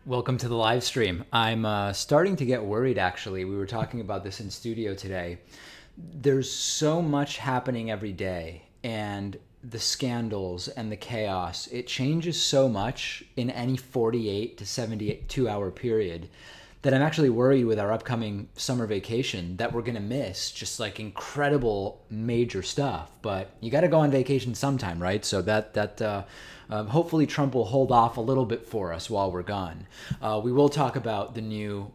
Welcome to the live stream. I'm starting to get worried, actually. We were talking about this in studio today. There's so much happening every day, and the scandals and the chaos, it changes so much in any 48 to 72 hour period that I'm actually worried with our upcoming summer vacation that we're going to miss just like incredible major stuff. But you got to go on vacation sometime, right? So hopefully Trump will hold off a little bit for us while we're gone. We will talk about the new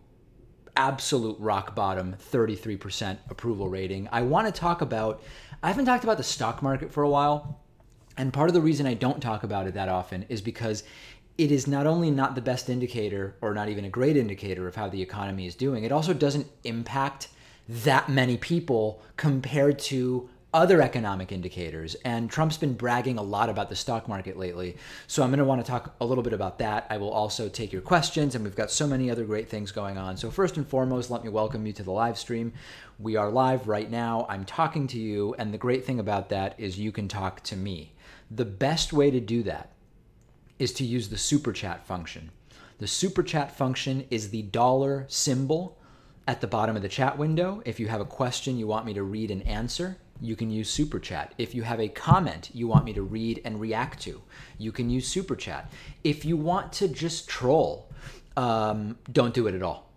absolute rock bottom 33% approval rating. I haven't talked about the stock market for a while. And part of the reason I don't talk about it that often is because it is not only not the best indicator or not even a great indicator of how the economy is doing, it also doesn't impact that many people compared to other economic indicators. And Trump's been bragging a lot about the stock market lately. So I'm going to want to talk a little bit about that. I will also take your questions, and we've got so many other great things going on. So first and foremost, let me welcome you to the live stream. We are live right now. I'm talking to you. And the great thing about that is you can talk to me. The best way to do that is to use the super chat function. The super chat function is the dollar symbol at the bottom of the chat window. If you have a question you want me to read and answer, you can use super chat. If you have a comment you want me to read and react to, you can use super chat. If you want to just troll, don't do it at all.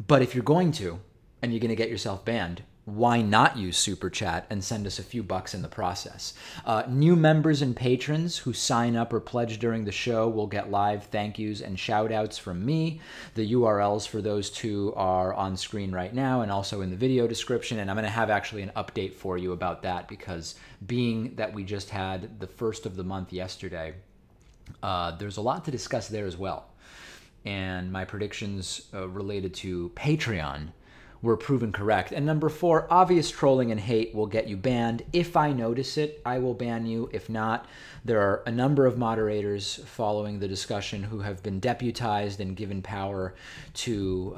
But if you're going to, and you're going to get yourself banned, why not use super chat and send us a few bucks in the process? New members and patrons who sign up or pledge during the show will get live thank yous and shout outs from me. The URLs for those two are on screen right now and also in the video description. And I'm going to have actually an update for you about that, because being that we just had the first of the month yesterday, there's a lot to discuss there as well. And my predictions related to Patreon were proven correct. And number 4, obvious trolling and hate will get you banned. If I notice it, I will ban you. If not, there are a number of moderators following the discussion who have been deputized and given power to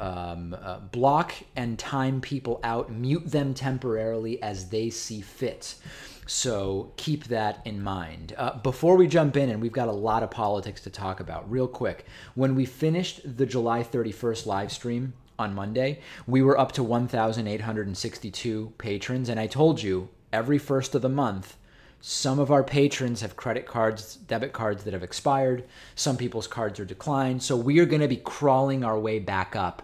block and time people out, mute them temporarily as they see fit. So keep that in mind. Before we jump in, and we've got a lot of politics to talk about, real quick, when we finished the July 31st live stream on Monday, we were up to 1,862 patrons. And I told you, every first of the month, some of our patrons have credit cards, debit cards that have expired. Some people's cards are declined. So we are going to be crawling our way back up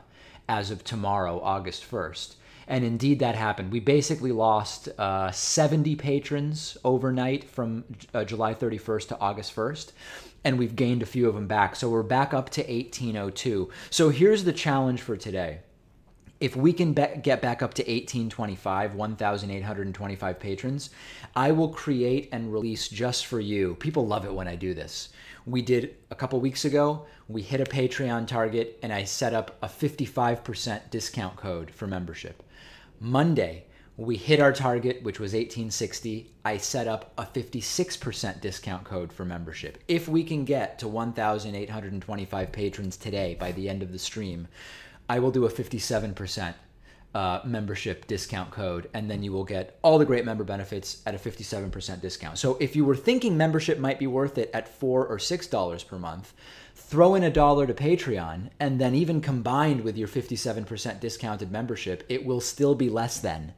as of tomorrow, August 1st. And indeed, that happened. We basically lost 70 patrons overnight from July 31st to August 1st. And we've gained a few of them back. So we're back up to 1,802. So here's the challenge for today. If we can get back up to 1,825, 1,825 patrons, I will create and release just for you. People love it when I do this. We did a couple weeks ago, we hit a Patreon target, and I set up a 55% discount code for membership. Monday, we hit our target, which was 1,860. I set up a 56% discount code for membership. If we can get to 1,825 patrons today by the end of the stream, I will do a 57% membership discount code, and then you will get all the great member benefits at a 57% discount. So if you were thinking membership might be worth it at $4 or $6 per month, throw in $1 to Patreon, and then even combined with your 57% discounted membership, it will still be less than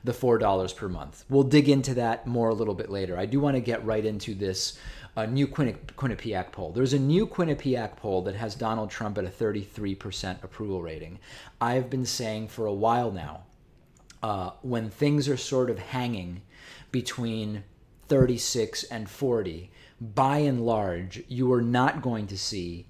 the $4 per month. We'll dig into that more a little bit later. I do want to get right into this new Quinnipiac poll. There's a new Quinnipiac poll that has Donald Trump at a 33% approval rating. I've been saying for a while now, when things are sort of hanging between 36 and 40, by and large, you are not going to see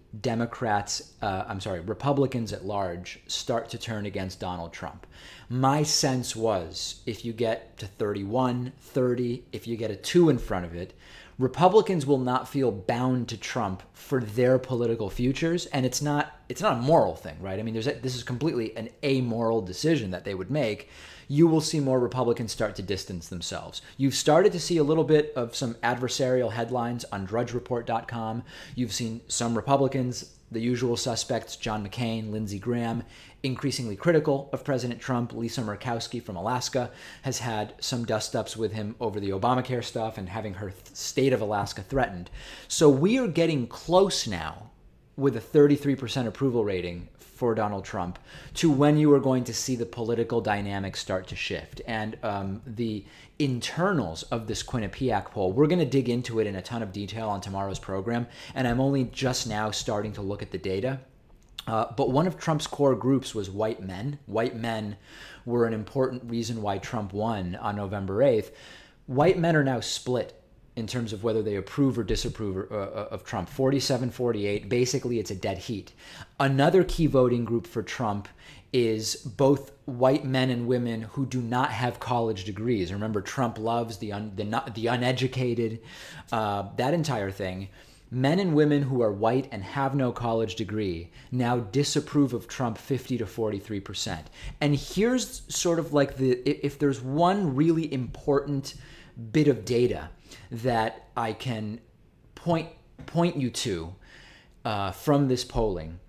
Republicans at large start to turn against Donald Trump. My sense was if you get to 31, 30, if you get a 2 in front of it, Republicans will not feel bound to Trump for their political futures. And it's not a moral thing, right? I mean, this is completely an amoral decision that they would make. You will see more Republicans start to distance themselves. You've started to see a little bit of some adversarial headlines on drudgereport.com. You've seen some Republicans, the usual suspects, John McCain, Lindsey Graham, increasingly critical of President Trump. Lisa Murkowski from Alaska has had some dust-ups with him over the Obamacare stuff and having her state of Alaska threatened. So we are getting close now with a 33% approval rating for Donald Trump to when you are going to see the political dynamics start to shift. And the internals of this Quinnipiac poll, we're going to dig into it in a ton of detail on tomorrow's program, and I'm only just now starting to look at the data. But one of Trump's core groups was white men. White men were an important reason why Trump won on November 8th. White men are now split in terms of whether they approve or disapprove of Trump. 47-48, basically it's a dead heat. Another key voting group for Trump is both white men and women who do not have college degrees. Remember, Trump loves the uneducated, that entire thing. Men and women who are white and have no college degree now disapprove of Trump 50 to 43%. And here's sort of like if there's one really important bit of data that I can point you to from this polling,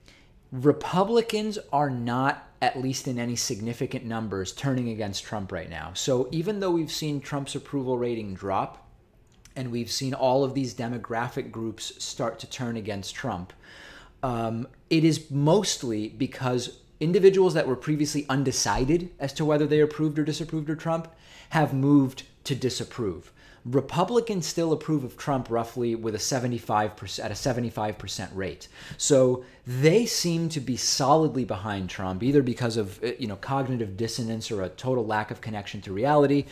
Republicans are not, at least in any significant numbers, turning against Trump right now. So even though we've seen Trump's approval rating drop and we've seen all of these demographic groups start to turn against Trump, it is mostly because individuals that were previously undecided as to whether they approved or disapproved of Trump have moved to disapprove. Republicans still approve of Trump roughly with a 75% rate. So they seem to be solidly behind Trump, either because of cognitive dissonance or a total lack of connection to reality,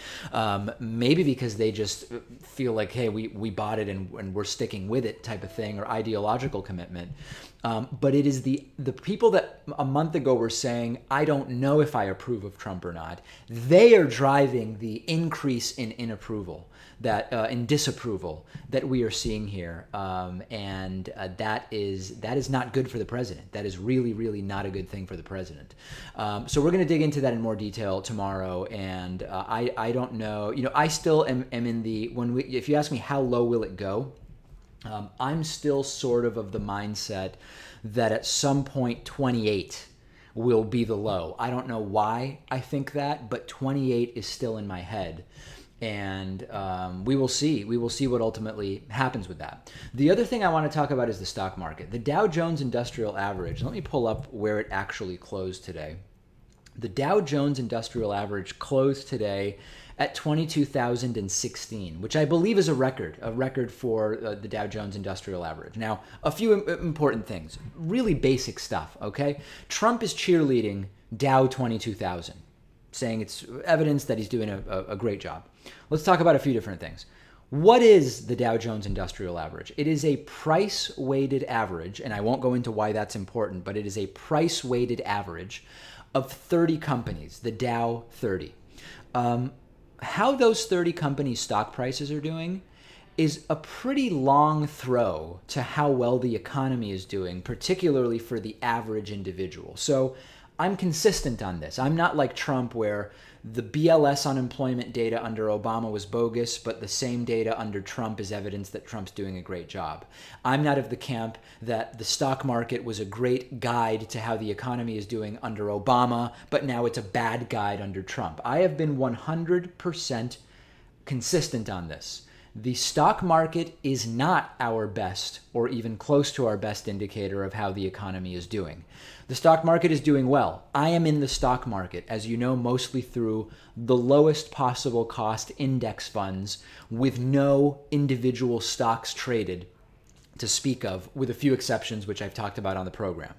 maybe because they just feel like, hey, we bought it and we're sticking with it type of thing, or ideological commitment. But it is the people that a month ago were saying, I don't know if I approve of Trump or not, they are driving the increase in inapproval, in disapproval that we are seeing here. And that is not good for the president. That is really, really not a good thing for the president. So we're going to dig into that in more detail tomorrow. And I don't know, I still am in if you ask me how low will it go, I'm still sort of the mindset that at some point 28 will be the low. I don't know why I think that, but 28 is still in my head. And we will see. We will see what ultimately happens with that. The other thing I want to talk about is the stock market. The Dow Jones Industrial Average. Let me pull up where it actually closed today. The Dow Jones Industrial Average closed today at 22,016, which I believe is a record for the Dow Jones Industrial Average. Now, a few important things, really basic stuff, okay? Trump is cheerleading Dow 22,000, saying it's evidence that he's doing a great job. Let's talk about a few different things. What is the Dow Jones Industrial Average? It is a price-weighted average, and I won't go into why that's important, but it is a price-weighted average of 30 companies, the Dow 30. How those 30 companies' stock prices are doing is a pretty long throw to how well the economy is doing, particularly for the average individual. So I'm consistent on this. I'm not like Trump, where the BLS unemployment data under Obama was bogus, but the same data under Trump is evidence that Trump's doing a great job. I'm not of the camp that the stock market was a great guide to how the economy is doing under Obama, but now it's a bad guide under Trump. I have been 100% consistent on this. The stock market is not our best or even close to our best indicator of how the economy is doing. The stock market is doing well. I am in the stock market, as you know, mostly through the lowest possible cost index funds with no individual stocks traded to speak of, with a few exceptions, which I've talked about on the program.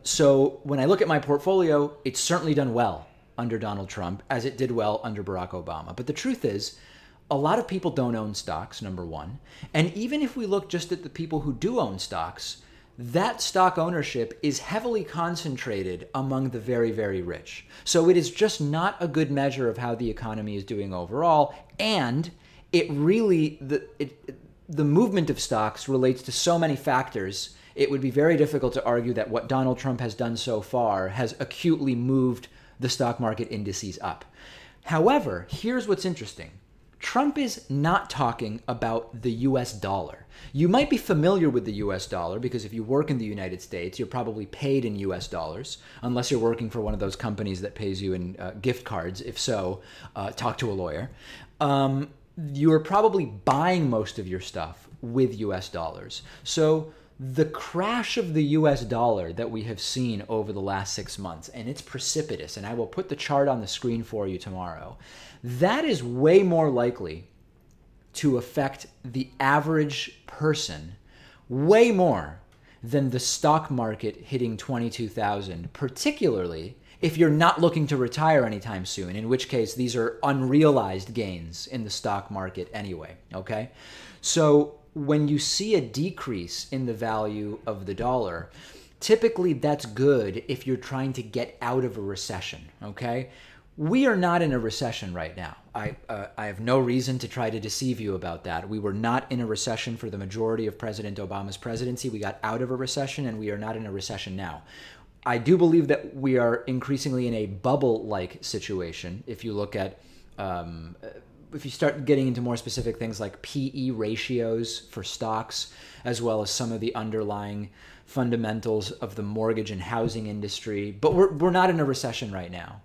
So when I look at my portfolio, it's certainly done well under Donald Trump, as it did well under Barack Obama. But the truth is, a lot of people don't own stocks, number one. And even if we look just at the people who do own stocks, that stock ownership is heavily concentrated among the very, very rich. So it is just not a good measure of how the economy is doing overall. And it really, the movement of stocks relates to so many factors, it would be very difficult to argue that what Donald Trump has done so far has acutely moved the stock market indices up. However, here's what's interesting. Trump is not talking about the US dollar. You might be familiar with the US dollar because if you work in the United States, you're probably paid in US dollars, unless you're working for one of those companies that pays you in gift cards. If so, talk to a lawyer. You're probably buying most of your stuff with US dollars. So the crash of the US dollar that we have seen over the last 6 months, and it's precipitous, and I will put the chart on the screen for you tomorrow, that is way more likely to affect the average person way more than the stock market hitting 22,000, particularly if you're not looking to retire anytime soon, in which case these are unrealized gains in the stock market anyway, okay? So when you see a decrease in the value of the dollar, typically that's good if you're trying to get out of a recession, okay? We are not in a recession right now. I have no reason to try to deceive you about that. We were not in a recession for the majority of President Obama's presidency. We got out of a recession, and we are not in a recession now. I do believe that we are increasingly in a bubble-like situation. If you look at, if you start getting into more specific things like PE ratios for stocks, as well as some of the underlying fundamentals of the mortgage and housing industry, but we're not in a recession right now.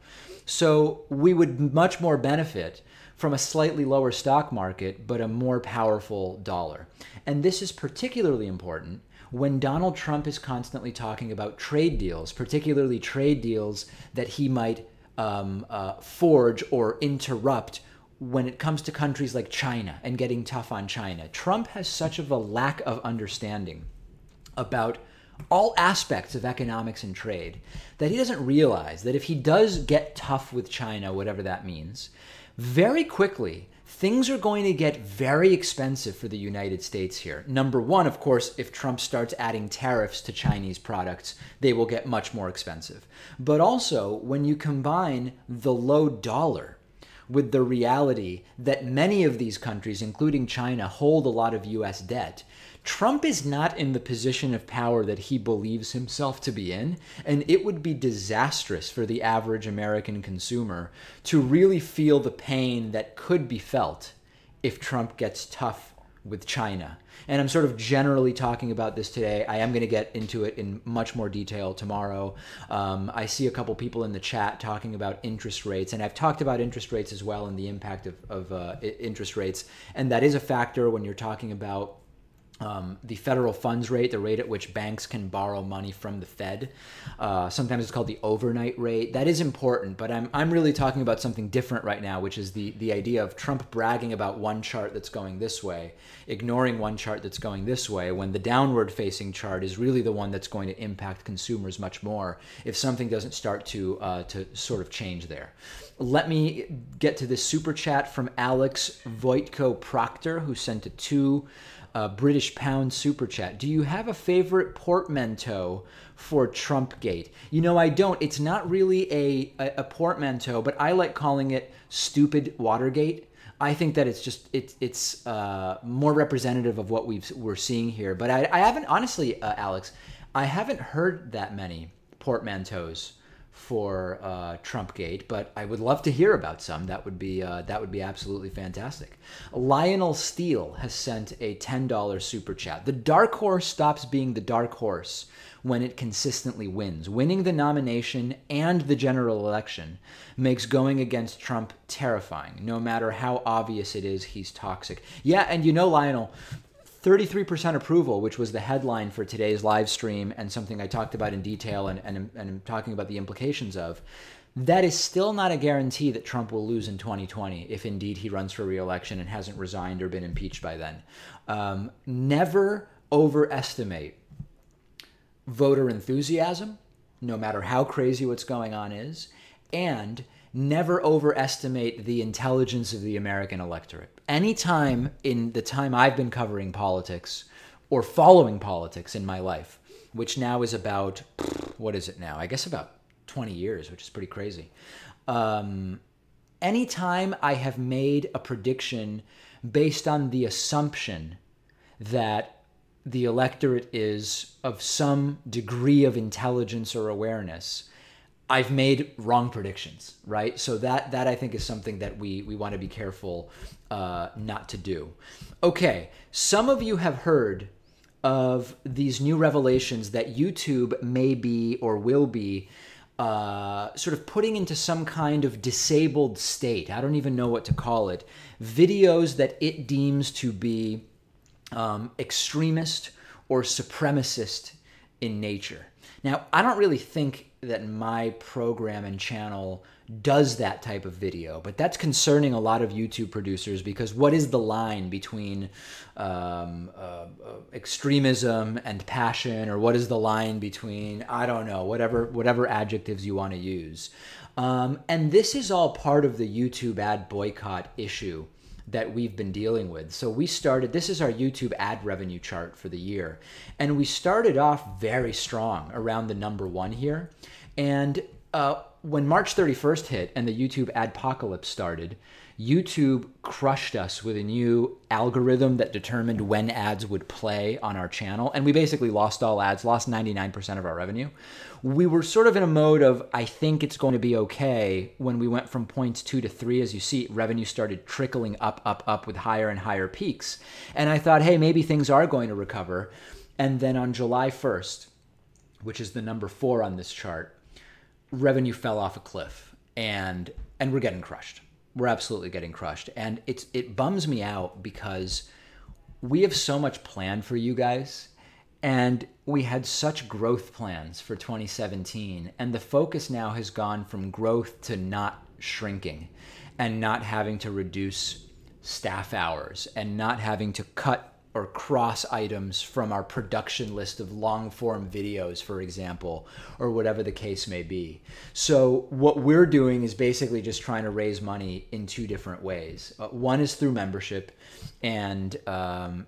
So we would much more benefit from a slightly lower stock market, but a more powerful dollar. And this is particularly important when Donald Trump is constantly talking about trade deals, particularly trade deals that he might forge or interrupt when it comes to countries like China and getting tough on China. Trump has such of a lack of understanding about all aspects of economics and trade that he doesn't realize that if he does get tough with China, whatever that means, very quickly things are going to get very expensive for the United States here. Number one, of course, if Trump starts adding tariffs to Chinese products, they will get much more expensive. But also, when you combine the low dollar with the reality that many of these countries, including China, hold a lot of US debt, Trump is not in the position of power that he believes himself to be in, and it would be disastrous for the average American consumer to really feel the pain that could be felt if Trump gets tough with China. And I'm sort of generally talking about this today. I am going to get into it in much more detail tomorrow. I see a couple people in the chat talking about interest rates, and I've talked about interest rates as well and the impact of interest rates, and that is a factor when you're talking about the federal funds rate, the rate at which banks can borrow money from the Fed. Sometimes it's called the overnight rate. That is important, but I'm really talking about something different right now, which is the idea of Trump bragging about one chart that's going this way, ignoring one chart that's going this way, when the downward-facing chart is really the one that's going to impact consumers much more if something doesn't start to sort of change there. Let me get to this super chat from Alex Voitko Proctor, who sent a $2 British pound super chat. Do you have a favorite portmanteau for Trumpgate? You know, I don't. It's not really a portmanteau, but I like calling it stupid Watergate. I think that it's more representative of what we're seeing here. But I haven't, honestly, Alex, I haven't heard that many portmanteaus for Trumpgate, but I would love to hear about some. That would be absolutely fantastic. Lionel Steele has sent a $10 super chat. The dark horse stops being the dark horse when it consistently wins. Winning the nomination and the general election makes going against Trump terrifying, no matter how obvious it is he's toxic. Yeah, and you know, Lionel, 33% approval, which was the headline for today's live stream and something I talked about in detail and I'm talking about the implications of, that is still not a guarantee that Trump will lose in 2020 if indeed he runs for re-election and hasn't resigned or been impeached by then. Never overestimate voter enthusiasm, no matter how crazy what's going on is, and never overestimate the intelligence of the American electorate. Anytime in the time I've been covering politics or following politics in my life, which now is about, what is it now? I guess about 20 years, which is pretty crazy. Anytime I have made a prediction based on the assumption that the electorate is of some degree of intelligence or awareness, I've made wrong predictions, right? So that I think is something that we want to be careful not to do. Okay, some of you have heard of these new revelations that YouTube may be or will be sort of putting into some kind of disabled state. I don't even know what to call it. Videos that it deems to be extremist or supremacist in nature. Now, I don't really think that my program and channel does that type of video, but that's concerning a lot of YouTube producers, because what is the line between extremism and passion, or what is the line between, I don't know, whatever adjectives you want to use. And this is all part of the YouTube ad boycott issue that we've been dealing with. So we started, this is our YouTube ad revenue chart for the year. And we started off very strong around the number 1 here. And when March 31st hit and the YouTube adpocalypse started, YouTube crushed us with a new algorithm that determined when ads would play on our channel. And we basically lost all ads, lost 99% of our revenue. We were sort of in a mode of, I think it's going to be okay, when we went from points 2 to 3. As you see, revenue started trickling up with higher and higher peaks. And I thought, hey, maybe things are going to recover. And then on July 1st, which is the number 4 on this chart, revenue fell off a cliff, and we're getting crushed. We're absolutely getting crushed. And it bums me out, because we have so much planned for you guys, and we had such growth plans for 2017. And the focus now has gone from growth to not shrinking, and not having to reduce staff hours, and not having to cut or cross items from our production list of long form videos, for example, or whatever the case may be. So what we're doing is basically just trying to raise money in 2 different ways. One is through membership, and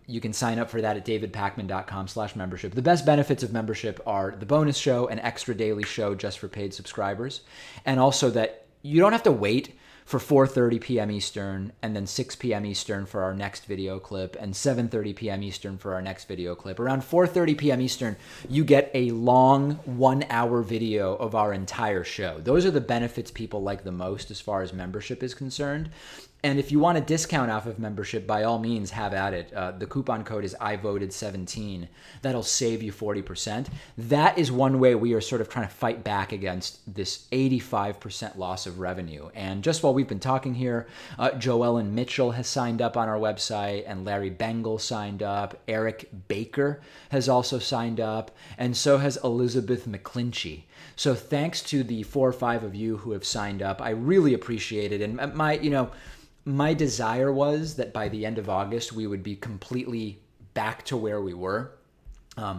you can sign up for that at davidpakman.com/membership. The best benefits of membership are the bonus show, an extra daily show just for paid subscribers, and also that you don't have to wait for 4:30 p.m. Eastern, and then 6 p.m. Eastern for our next video clip, and 7:30 p.m. Eastern for our next video clip. Around 4:30 p.m. Eastern, you get a long 1-hour video of our entire show. Those are the benefits people like the most as far as membership is concerned. And if you want a discount off of membership, by all means, have at it. The coupon code is IVoted17. That'll save you 40%. That is one way we are sort of trying to fight back against this 85% loss of revenue. And just while we've been talking here, Joellen Mitchell has signed up on our website, and Larry Bengal signed up. Eric Baker has also signed up, and so has Elizabeth McClinchy. So thanks to the 4 or 5 of you who have signed up. I really appreciate it. And my desire was that by the end of August, we would be completely back to where we were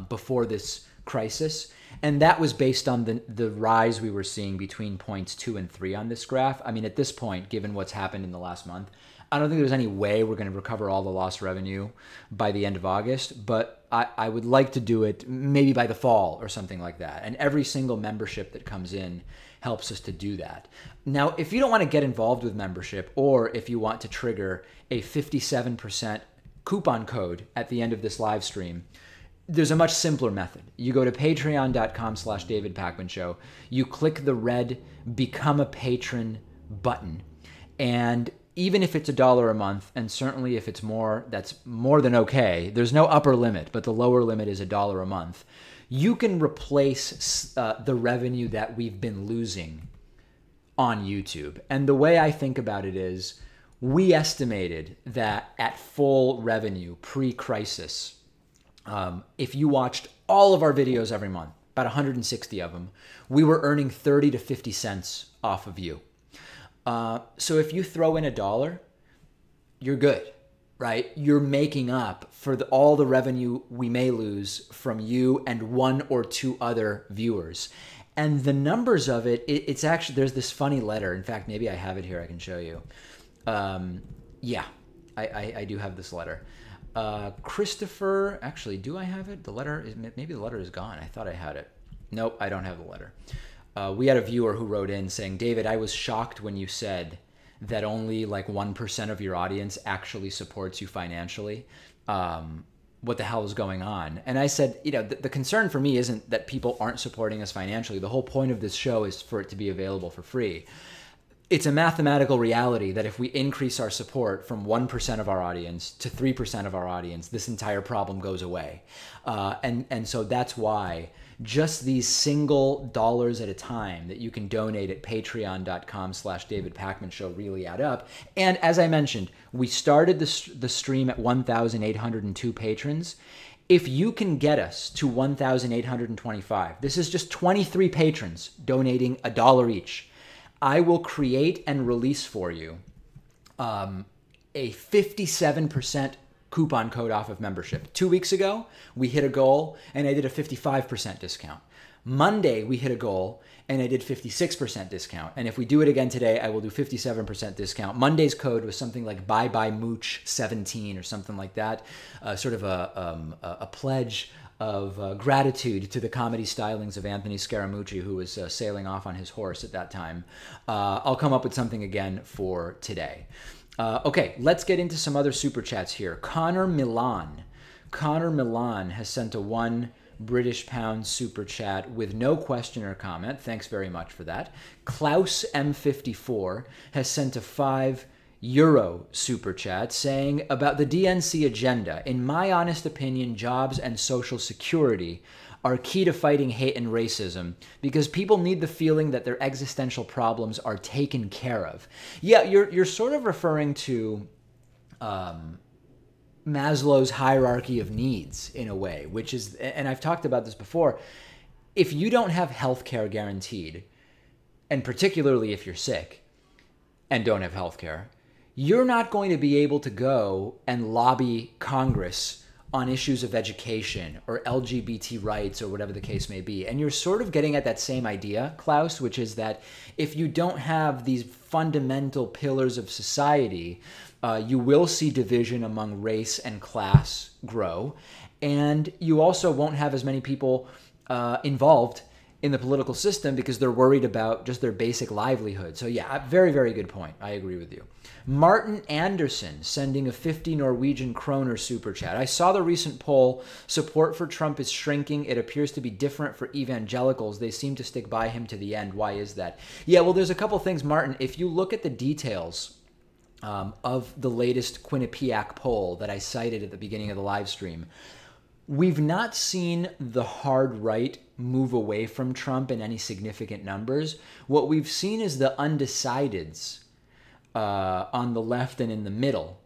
before this crisis. And that was based on the rise we were seeing between points 2 and 3 on this graph. I mean, at this point, given what's happened in the last month, I don't think there's any way we're going to recover all the lost revenue by the end of August, but I would like to do it maybe by the fall or something like that. And every single membership that comes in helps us to do that. Now, if you don't want to get involved with membership, or if you want to trigger a 57% coupon code at the end of this live stream, there's a much simpler method. You go to patreon.com/davidpakmanshow. You click the red Become a Patron button. And even if it's $1 a month, and certainly if it's more, that's more than okay. There's no upper limit, but the lower limit is $1 a month. You can replace the revenue that we've been losing on YouTube. And the way I think about it is, we estimated that at full revenue pre-crisis, if you watched all of our videos every month, about 160 of them, we were earning 30 to 50 cents off of you. So if you throw in $1, you're good, right? You're making up for all the revenue we may lose from you and 1 or 2 other viewers. And the numbers of it's actually, there's this funny letter. In fact, maybe I have it here. I can show you. Yeah, I do have this letter. Christopher, actually, do I have it? The letter is, maybe the letter is gone. I thought I had it. Nope, I don't have the letter. We had a viewer who wrote in saying, David, I was shocked when you said that only like 1% of your audience actually supports you financially. What the hell is going on? And I said, the concern for me isn't that people aren't supporting us financially. The whole point of this show is for it to be available for free. It's a mathematical reality that if we increase our support from 1% of our audience to 3% of our audience, this entire problem goes away. And so that's why just these single dollars at a time that you can donate at patreon.com/davidpakmanshow really add up. And as I mentioned, we started the stream at 1,802 patrons, If you can get us to 1,825, this is just 23 patrons donating $1 each, I will create and release for you a 57% coupon code off of membership. 2 weeks ago, we hit a goal and I did a 55% discount. Monday, we hit a goal and I did 56% discount. And if we do it again today, I will do 57% discount. Monday's code was something like Bye Bye Mooch 17 or something like that. Sort of a pledge of gratitude to the comedy stylings of Anthony Scaramucci, who was sailing off on his horse at that time. I'll come up with something again for today. Okay, let's get into some other super chats here. Connor Milan has sent a £1 super chat with no question or comment. Thanks very much for that. Klaus M54 has sent a €5 super chat saying, about the DNC agenda, in my honest opinion, jobs and social security are key to fighting hate and racism because people need the feeling that their existential problems are taken care of. Yeah, you're sort of referring to Maslow's hierarchy of needs in a way, which is, and I've talked about this before, if you don't have health care guaranteed, and particularly if you're sick and don't have health care, you're not going to be able to go and lobby Congress on issues of education or LGBT rights or whatever the case may be. And you're sort of getting at that same idea, Klaus, which is that if you don't have these fundamental pillars of society, you will see division among race and class grow. And you also won't have as many people involved in the political system because they're worried about just their basic livelihood. So yeah, very, very good point. I agree with you. Martin Anderson sending a 50 Norwegian kroner super chat. I saw the recent poll. Support for Trump is shrinking. It appears to be different for evangelicals. They seem to stick by him to the end. Why is that? Yeah, well, there's a couple things, Martin. If you look at the details of the latest Quinnipiac poll that I cited at the beginning of the live stream, we've not seen the hard right move away from Trump in any significant numbers. What we've seen is the undecideds on the left and in the middle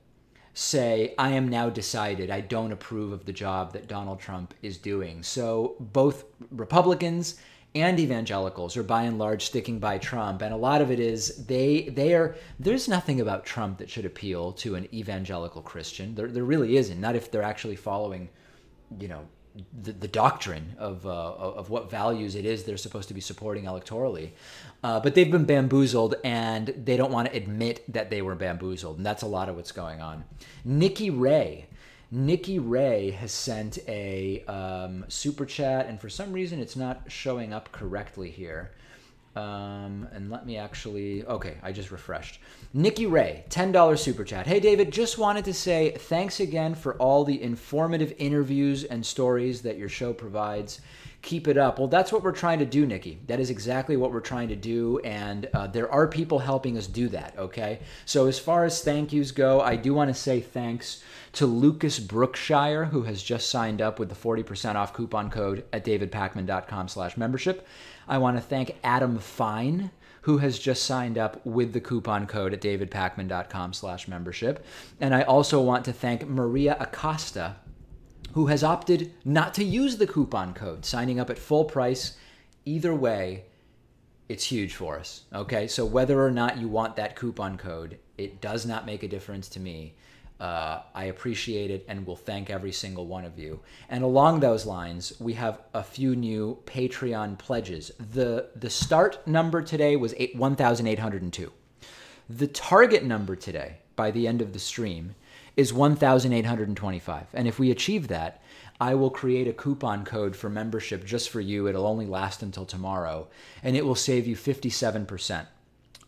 say, I am now decided. I don't approve of the job that Donald Trump is doing. So both Republicans and evangelicals are by and large sticking by Trump. And a lot of it is there's nothing about Trump that should appeal to an evangelical Christian. There really isn't, not if they're actually following, the doctrine of what values it is they're supposed to be supporting electorally. But they've been bamboozled and they don't want to admit that they were bamboozled. And that's a lot of what's going on. Nikki Ray has sent a super chat, and for some reason it's not showing up correctly here. And let me actually, okay, I just refreshed. Nikki Ray, $10 super chat. Hey, David, just wanted to say thanks again for all the informative interviews and stories that your show provides. Keep it up. Well, that's what we're trying to do, Nikki. That is exactly what we're trying to do, and there are people helping us do that, okay? So as far as thank yous go, I do want to say thanks to Lucas Brookshire, who has just signed up with the 40% off coupon code at davidpakman.com/membership. I want to thank Adam Fine, who has just signed up with the coupon code at davidpakman.com/membership. And I also want to thank Maria Acosta, who has opted not to use the coupon code, signing up at full price. Either way, it's huge for us, okay? So whether or not you want that coupon code, it does not make a difference to me. I appreciate it and will thank every single one of you. And along those lines, we have a few new Patreon pledges. The start number today was 1,802. The target number today, by the end of the stream, is 1,825. And if we achieve that, I will create a coupon code for membership just for you. It'll only last until tomorrow, and it will save you 57%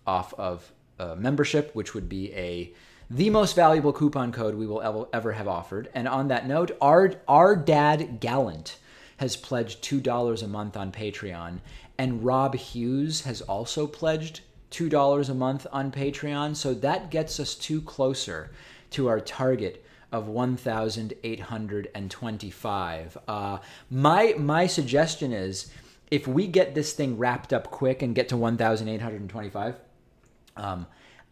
off of membership, which would be the most valuable coupon code we will ever have offered. And on that note, our dad Gallant has pledged $2 a month on Patreon, and Rob Hughes has also pledged $2 a month on Patreon. So that gets us closer to our target of 1,825. My suggestion is, if we get this thing wrapped up quick and get to 1,825,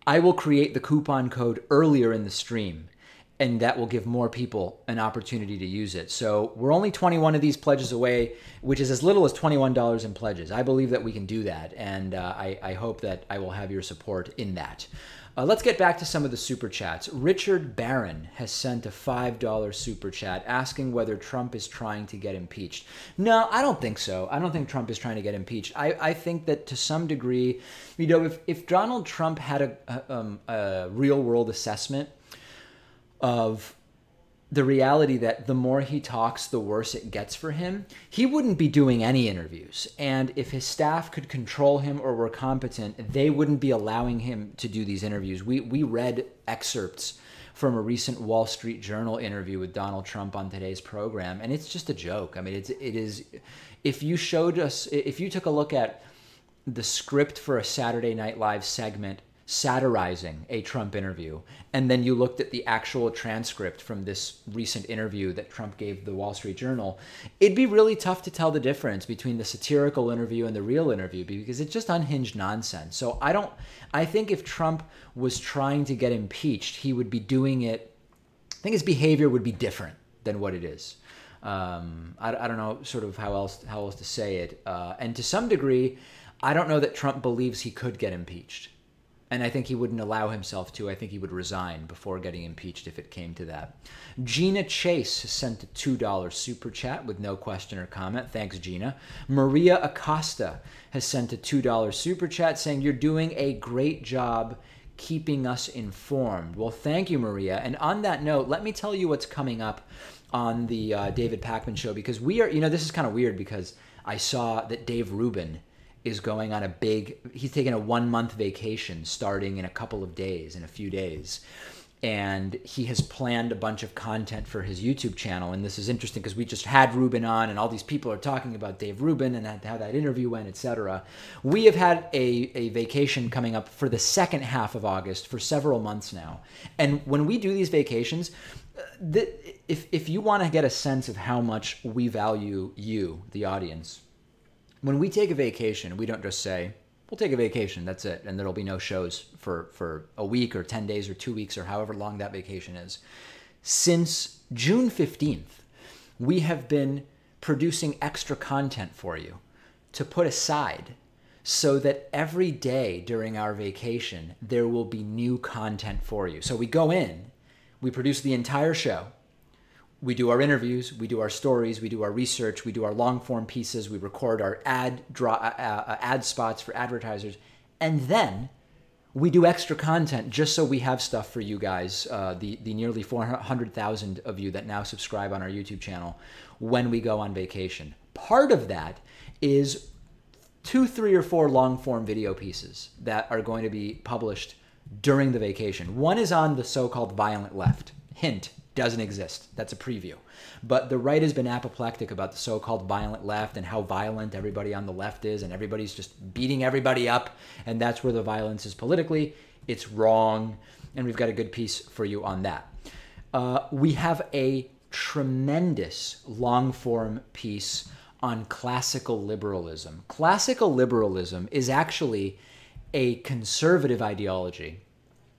I will create the coupon code earlier in the stream. and that will give more people an opportunity to use it. So we're only 21 of these pledges away, which is as little as $21 in pledges. I believe that we can do that, and I hope that I will have your support in that. Let's get back to some of the super chats. Richard Barron has sent a $5 super chat asking whether Trump is trying to get impeached. No, I don't think so. I don't think Trump is trying to get impeached. I think that to some degree, you know, if Donald Trump had a real world assessment of the reality that the more he talks, the worse it gets for him, he wouldn't be doing any interviews. And if his staff could control him or were competent, they wouldn't be allowing him to do these interviews. We read excerpts from a recent Wall Street Journal interview with Donald Trump on today's program, and it's just a joke. I mean, it is, if you took a look at the script for a Saturday Night Live segment satirizing a Trump interview, and then you looked at the actual transcript from this recent interview that Trump gave the Wall Street Journal, it'd be really tough to tell the difference between the satirical interview and the real interview, because it's just unhinged nonsense. So I think if Trump was trying to get impeached, he would be doing it, I think his behavior would be different than what it is. I don't know sort of how else to say it. And to some degree, I don't know that Trump believes he could get impeached. And I think he wouldn't allow himself to. I think he would resign before getting impeached if it came to that. Gina Chase sent a $2 super chat with no question or comment. Thanks, Gina. Maria Acosta has sent a $2 super chat saying, "You're doing a great job keeping us informed." Well, thank you, Maria. And on that note, let me tell you what's coming up on the David Pakman Show, because we are, you know, this is kind of weird because I saw that Dave Rubin is going on he's taking a 1-month vacation starting in a few days. And he has planned a bunch of content for his YouTube channel. And this is interesting because we just had Rubin on, and all these people are talking about Dave Rubin and how that interview went, etc. We have had a vacation coming up for the second half of August for several months now. And when we do these vacations, if you want to get a sense of how much we value you, the audience, when we take a vacation, we don't just say, we'll take a vacation, that's it, and there'll be no shows for a week or 10 days or 2 weeks or however long that vacation is. Since June 15th, we have been producing extra content for you to put aside so that every day during our vacation, there will be new content for you. So we go in, we produce the entire show, we do our interviews, we do our stories, we do our research, we do our long-form pieces, we record our ad spots for advertisers, and then we do extra content just so we have stuff for you guys, the nearly 400,000 of you that now subscribe on our YouTube channel when we go on vacation. Part of that is 2, 3, or 4 long-form video pieces that are going to be published during the vacation. One is on the so-called violent left. Hint. Doesn't exist. That's a preview. But the right has been apoplectic about the so-called violent left and how violent everybody on the left is, and everybody's just beating everybody up, and that's where the violence is politically. It's wrong, and we've got a good piece for you on that. We have a tremendous long-form piece on classical liberalism. Classical liberalism is actually a conservative ideology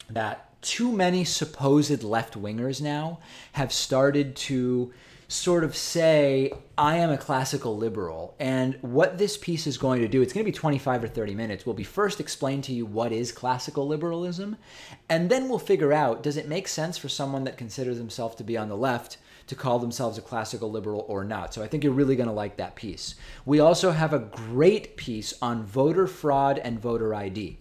that too many supposed left-wingers now have started to sort of say, I am a classical liberal. And what this piece is going to do, it's going to be 25 or 30 minutes. We'll be first explain to you what is classical liberalism, and then we'll figure out, does it make sense for someone that considers himself to be on the left to call themselves a classical liberal or not? So I think you're really going to like that piece. We also have a great piece on voter fraud and voter ID.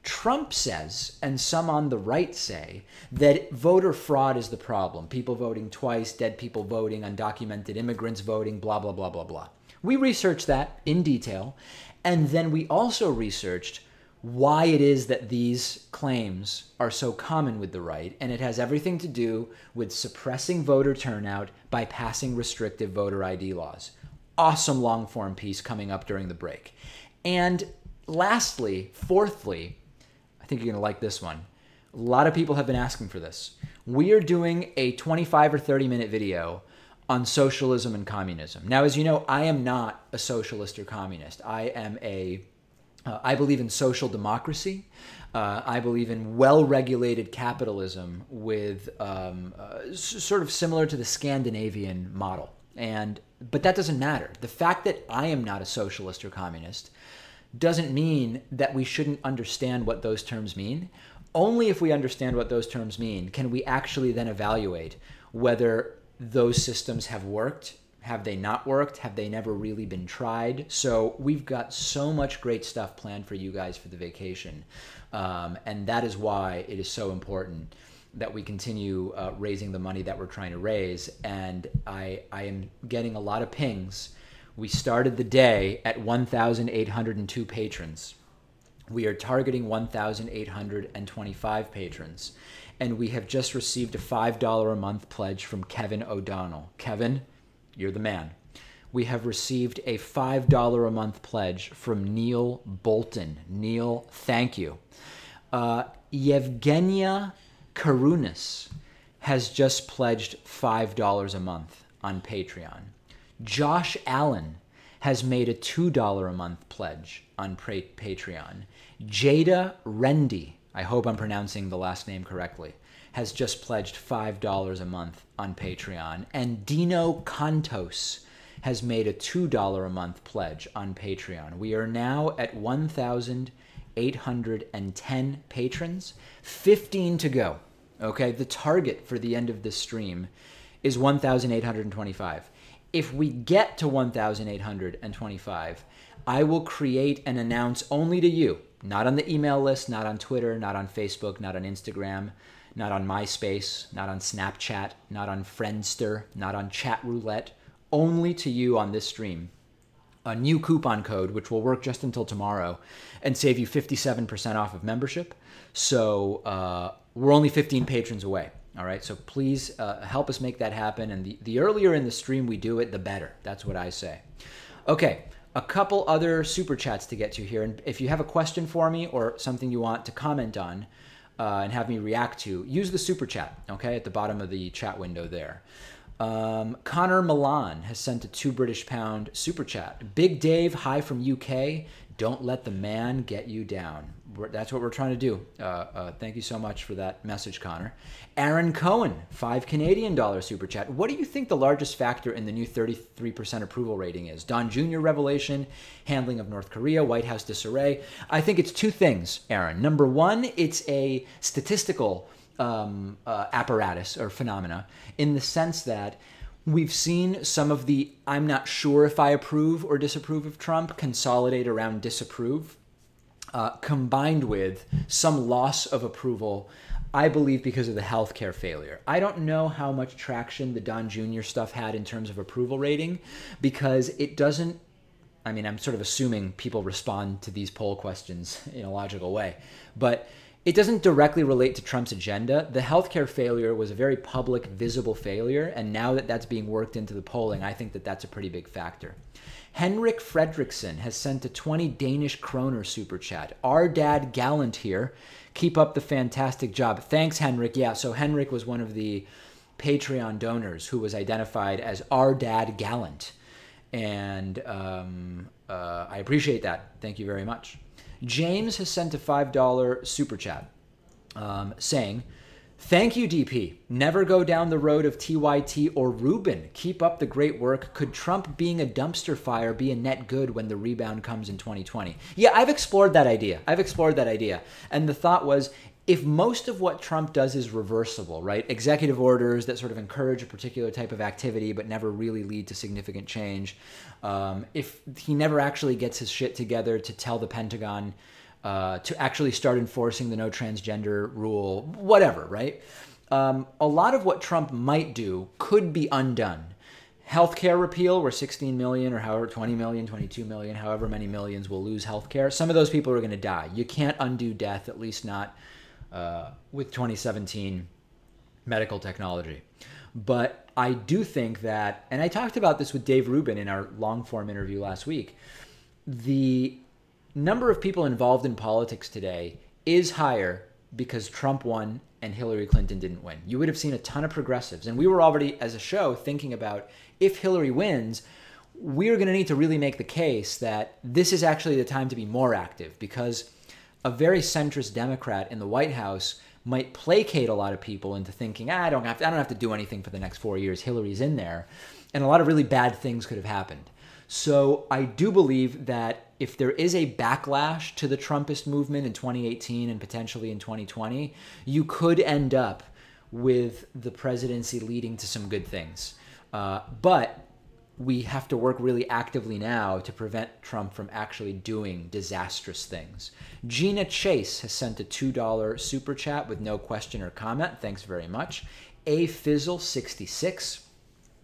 Trump says, and some on the right say, that voter fraud is the problem. People voting twice, dead people voting, undocumented immigrants voting, blah, blah, blah, blah, blah. We researched that in detail, and then we also researched why it is that these claims are so common with the right, and it has everything to do with suppressing voter turnout by passing restrictive voter ID laws. Awesome long-form piece coming up during the break. And lastly, fourthly, I think you're going to like this one. A lot of people have been asking for this. We are doing a 25 or 30-minute video on socialism and communism. Now, as you know, I am not a socialist or communist. I believe in social democracy. I believe in well-regulated capitalism with sort of similar to the Scandinavian model. But that doesn't matter. The fact that I am not a socialist or communist doesn't mean that we shouldn't understand what those terms mean. Only if we understand what those terms mean can we actually then evaluate whether those systems have worked. Have they not worked? Have they never really been tried? So we've got so much great stuff planned for you guys for the vacation. And that is why it is so important that we continue raising the money that we're trying to raise. And I am getting a lot of pings. We started the day at 1,802 patrons. We are targeting 1,825 patrons. And we have just received a $5 a month pledge from Kevin O'Donnell. Kevin, you're the man. We have received a $5 a month pledge from Neil Bolton. Neil, thank you. Yevgenia Karunas has just pledged $5 a month on Patreon. Josh Allen has made a $2 a month pledge on Patreon. Jada Rendy, I hope I'm pronouncing the last name correctly, has just pledged $5 a month on Patreon. And Dino Cantos has made a $2 a month pledge on Patreon. We are now at 1,810 patrons, 15 to go. Okay, the target for the end of this stream is 1,825. If we get to 1,825, I will create and announce only to you, not on the email list, not on Twitter, not on Facebook, not on Instagram, not on MySpace, not on Snapchat, not on Friendster, not on Chat Roulette, only to you on this stream, a new coupon code, which will work just until tomorrow and save you 57% off of membership. So we're only 15 patrons away. All right, so please help us make that happen. And the earlier in the stream we do it, the better. That's what I say. Okay, a couple other super chats to get to here. And if you have a question for me or something you want to comment on and have me react to, use the super chat, okay, at the bottom of the chat window there. Connor Milan has sent a £2 super chat. Big Dave, hi from UK. Don't let the man get you down. That's what we're trying to do. Thank you so much for that message, Connor. Aaron Cohen, $5 Canadian super chat. What do you think the largest factor in the new 33% approval rating is? Don Jr. revelation, handling of North Korea, White House disarray. I think it's two things, Aaron. Number one, it's a statistical apparatus or phenomena in the sense that we've seen some of the I'm not sure if I approve or disapprove of Trump consolidate around disapprove, combined with some loss of approval, I believe because of the healthcare failure. I don't know how much traction the Don Jr. stuff had in terms of approval rating because it doesn't, I mean, I'm sort of assuming people respond to these poll questions in a logical way, but it doesn't directly relate to Trump's agenda. The healthcare failure was a very public, visible failure, and now that that's being worked into the polling, I think that that's a pretty big factor. Henrik Fredriksson has sent a 20 Danish kroner super chat. Our dad Gallant here. Keep up the fantastic job. Thanks, Henrik. Yeah, so Henrik was one of the Patreon donors who was identified as Our Dad Gallant. And I appreciate that. Thank you very much. James has sent a $5 super chat saying, thank you, DP. Never go down the road of TYT or Rubin. Keep up the great work. Could Trump being a dumpster fire be a net good when the rebound comes in 2020? Yeah, I've explored that idea. And the thought was, if most of what Trump does is reversible, right? Executive orders that sort of encourage a particular type of activity but never really lead to significant change. If he never actually gets his shit together to tell the Pentagon to actually start enforcing the no transgender rule, whatever, right? A lot of what Trump might do could be undone. Healthcare repeal, where 16 million or however 20 million, 22 million, however many millions will lose healthcare. Some of those people are going to die. You can't undo death, at least not with 2017 medical technology. But I do think that, and I talked about this with Dave Rubin in our long-form interview last week, the number of people involved in politics today is higher because Trump won and Hillary Clinton didn't win. You would have seen a ton of progressives. And we were already, as a show, thinking about if Hillary wins, we're going to need to really make the case that this is actually the time to be more active because a very centrist Democrat in the White House might placate a lot of people into thinking, I don't have to do anything for the next 4 years. Hillary's in there. And a lot of really bad things could have happened. So I do believe that if there is a backlash to the Trumpist movement in 2018 and potentially in 2020, you could end up with the presidency leading to some good things. But we have to work really actively now to prevent Trump from actually doing disastrous things. Gina Chase has sent a $2 super chat with no question or comment. Thanks very much. A Fizzle 66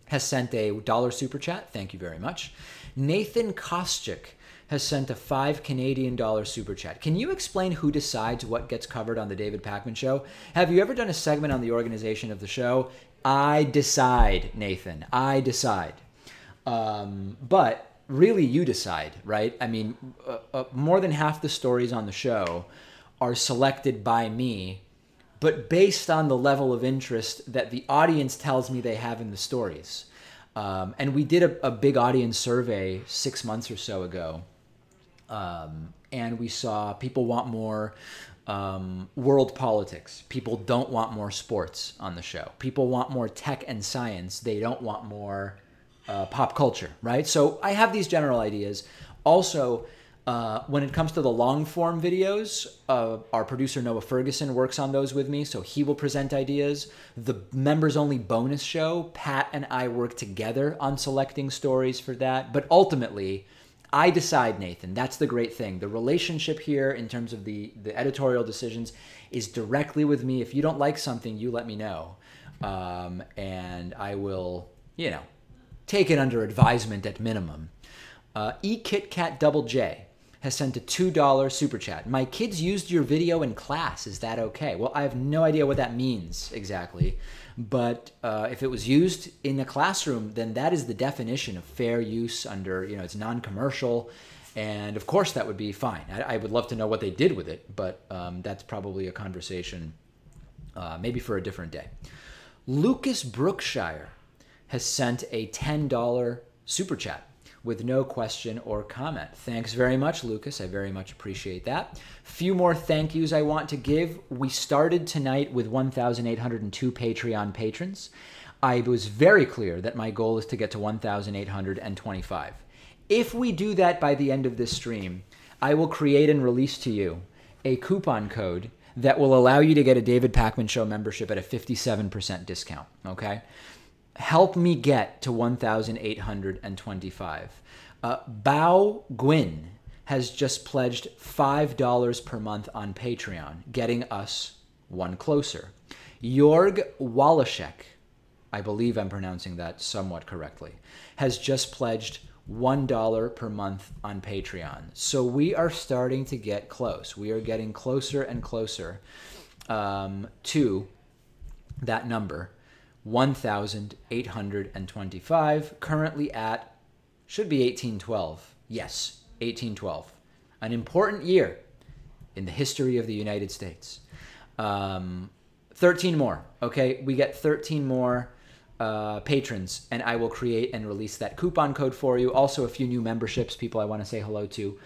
has sent a $1 super chat. Thank you very much. Nathan Koschik has sent a $5 Canadian super chat. Can you explain who decides what gets covered on the David Pakman Show? Have you ever done a segment on the organization of the show? I decide, Nathan. I decide. But really you decide, right? I mean, more than half the stories on the show are selected by me, but based on the level of interest that the audience tells me they have in the stories. And we did a big audience survey 6 months or so ago. And we saw people want more world politics. People don't want more sports on the show. People want more tech and science. They don't want more pop culture, right? So I have these general ideas. Also, when it comes to the long form videos, our producer Noah Ferguson works on those with me, so he will present ideas. The members only bonus show, Pat and I work together on selecting stories for that. But ultimately, I decide, Nathan. That's the great thing. The relationship here in terms of the editorial decisions is directly with me. If you don't like something, you let me know. And I will, take it under advisement at minimum. eKitKat Double J has sent a $2 super chat. My kids used your video in class. Is that okay? Well, I have no idea what that means exactly. But if it was used in a classroom, then that is the definition of fair use under, it's non-commercial. And of course, that would be fine. I would love to know what they did with it, but that's probably a conversation maybe for a different day. Lucas Brookshire has sent a $10 super chat with no question or comment. Thanks very much, Lucas. I very much appreciate that. Few more thank yous I want to give. We started tonight with 1,802 Patreon patrons. I was very clear that my goal is to get to 1,825. If we do that by the end of this stream, I will create and release to you a coupon code that will allow you to get a David Pakman Show membership at a 57% discount, okay? Help me get to 1,825. Bao Gwyn has just pledged $5 per month on Patreon, getting us one closer. Jorg Walashek, I believe I'm pronouncing that somewhat correctly, has just pledged $1 per month on Patreon. So we are starting to get close. We are getting closer and closer to that number. 1,825, currently at, should be 1812. Yes, 1812. An important year in the history of the United States. 13 more, okay? We get 13 more patrons, and I will create and release that coupon code for you. Also, a few new memberships, people I want to say hello to.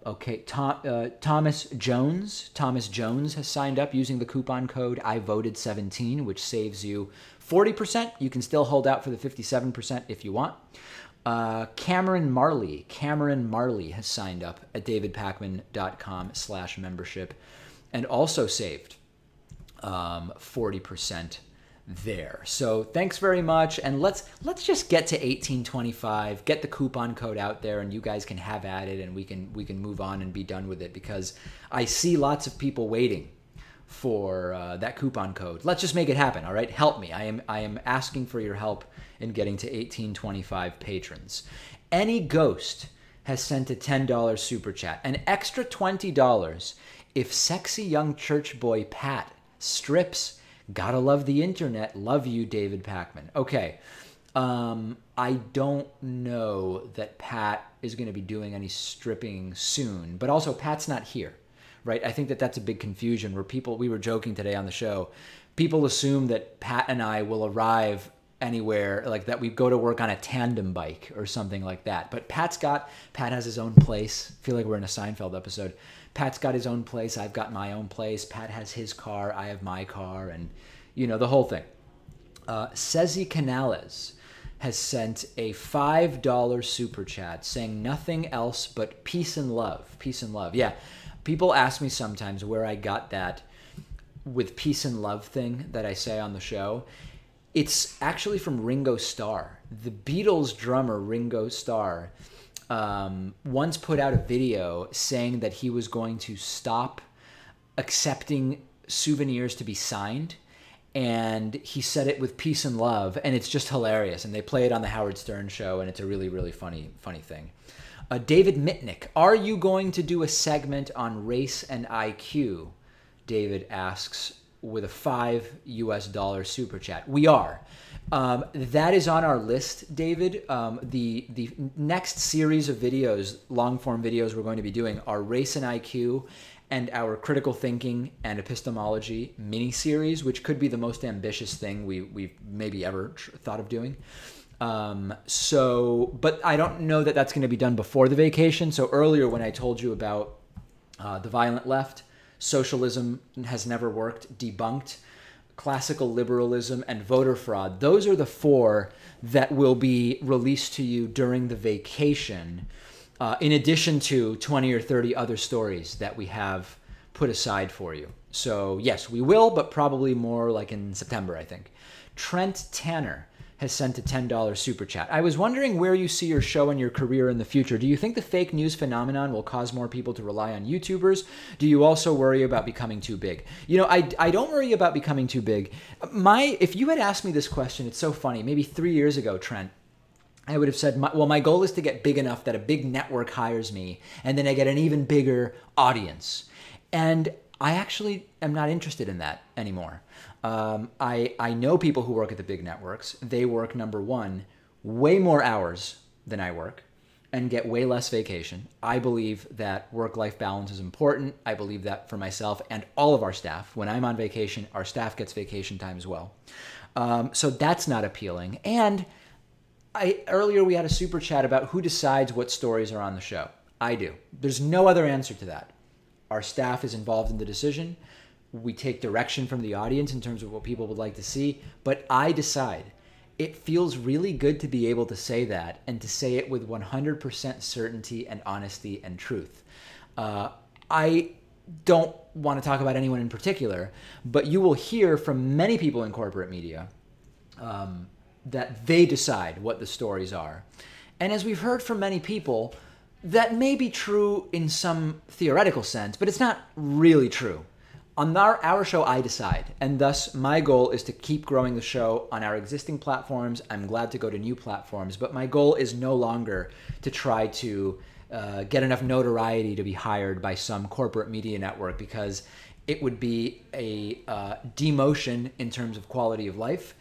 Okay, Thomas Jones. Thomas Jones has signed up using the coupon code IVoted17, which saves you 40%. You can still hold out for the 57% if you want. Cameron Marley. Cameron Marley has signed up at davidpakman.com/membership and also saved 40% there. So thanks very much, and let's just get to 1825, get the coupon code out there, and you guys can have at it, and we can move on and be done with it, because I see lots of people waiting for that coupon code. Let's just make it happen. All right, help me. I am asking for your help in getting to 1825 patrons. Any Ghost has sent a $10 super chat, an extra $20 if sexy young church boy Pat strips. Gotta love the internet. Love you, David Pakman. Okay. I don't know that Pat is going to be doing any stripping soon, but also Pat's not here, right? I think that that's a big confusion where we were joking today on the show, people assume that Pat and I will arrive anywhere, like that we go to work on a tandem bike or something like that. But Pat has his own place. I feel like we're in a Seinfeld episode. Pat's got his own place. I've got my own place. Pat has his car. I have my car. And, the whole thing. Cezi Canales has sent a $5 super chat saying nothing else but peace and love. Peace and love. Yeah. People ask me sometimes where I got that with peace and love thing that I say on the show. It's actually from Ringo Starr. The Beatles drummer Ringo Starr once put out a video saying that he was going to stop accepting souvenirs to be signed. And he said it with peace and love, and it's just hilarious. And they play it on the Howard Stern show, and it's a really, really funny thing. David Mitnick, are you going to do a segment on race and IQ? David asks with a $5 super chat. We are. That is on our list, David. The next series of videos, long-form videos we're going to be doing are race and IQ and our critical thinking and epistemology mini-series, which could be the most ambitious thing we've maybe ever thought of doing. But I don't know that that's going to be done before the vacation. So earlier when I told you about the violent left, socialism has never worked, debunked, classical liberalism, and voter fraud, those are the 4 that will be released to you during the vacation, in addition to 20 or 30 other stories that we have put aside for you. So yes, we will, but probably more like in September, I think. Trent Tanner has sent a $10 super chat. I was wondering where you see your show and your career in the future. Do you think the fake news phenomenon will cause more people to rely on YouTubers? Do you also worry about becoming too big? I don't worry about becoming too big. If you had asked me this question, it's so funny, maybe 3 years ago, Trent, I would have said, my goal is to get big enough that a big network hires me, and then I get an even bigger audience. And I actually am not interested in that anymore. I know people who work at the big networks. They work, number one, way more hours than I work and get way less vacation. I believe that work-life balance is important. I believe that for myself and all of our staff. When I'm on vacation, our staff gets vacation time as well. So that's not appealing. And earlier we had a super chat about who decides what stories are on the show. I do. There's no other answer to that. Our staff is involved in the decision. We take direction from the audience in terms of what people would like to see, but I decide. It feels really good to be able to say that and to say it with 100% certainty and honesty and truth. I don't want to talk about anyone in particular, but you will hear from many people in corporate media that they decide what the stories are. And as we've heard from many people, that may be true in some theoretical sense, but it's not really true. On our show, I decide, and thus my goal is to keep growing the show on our existing platforms. I'm glad to go to new platforms, but my goal is no longer to try to get enough notoriety to be hired by some corporate media network, because it would be a demotion in terms of quality of life,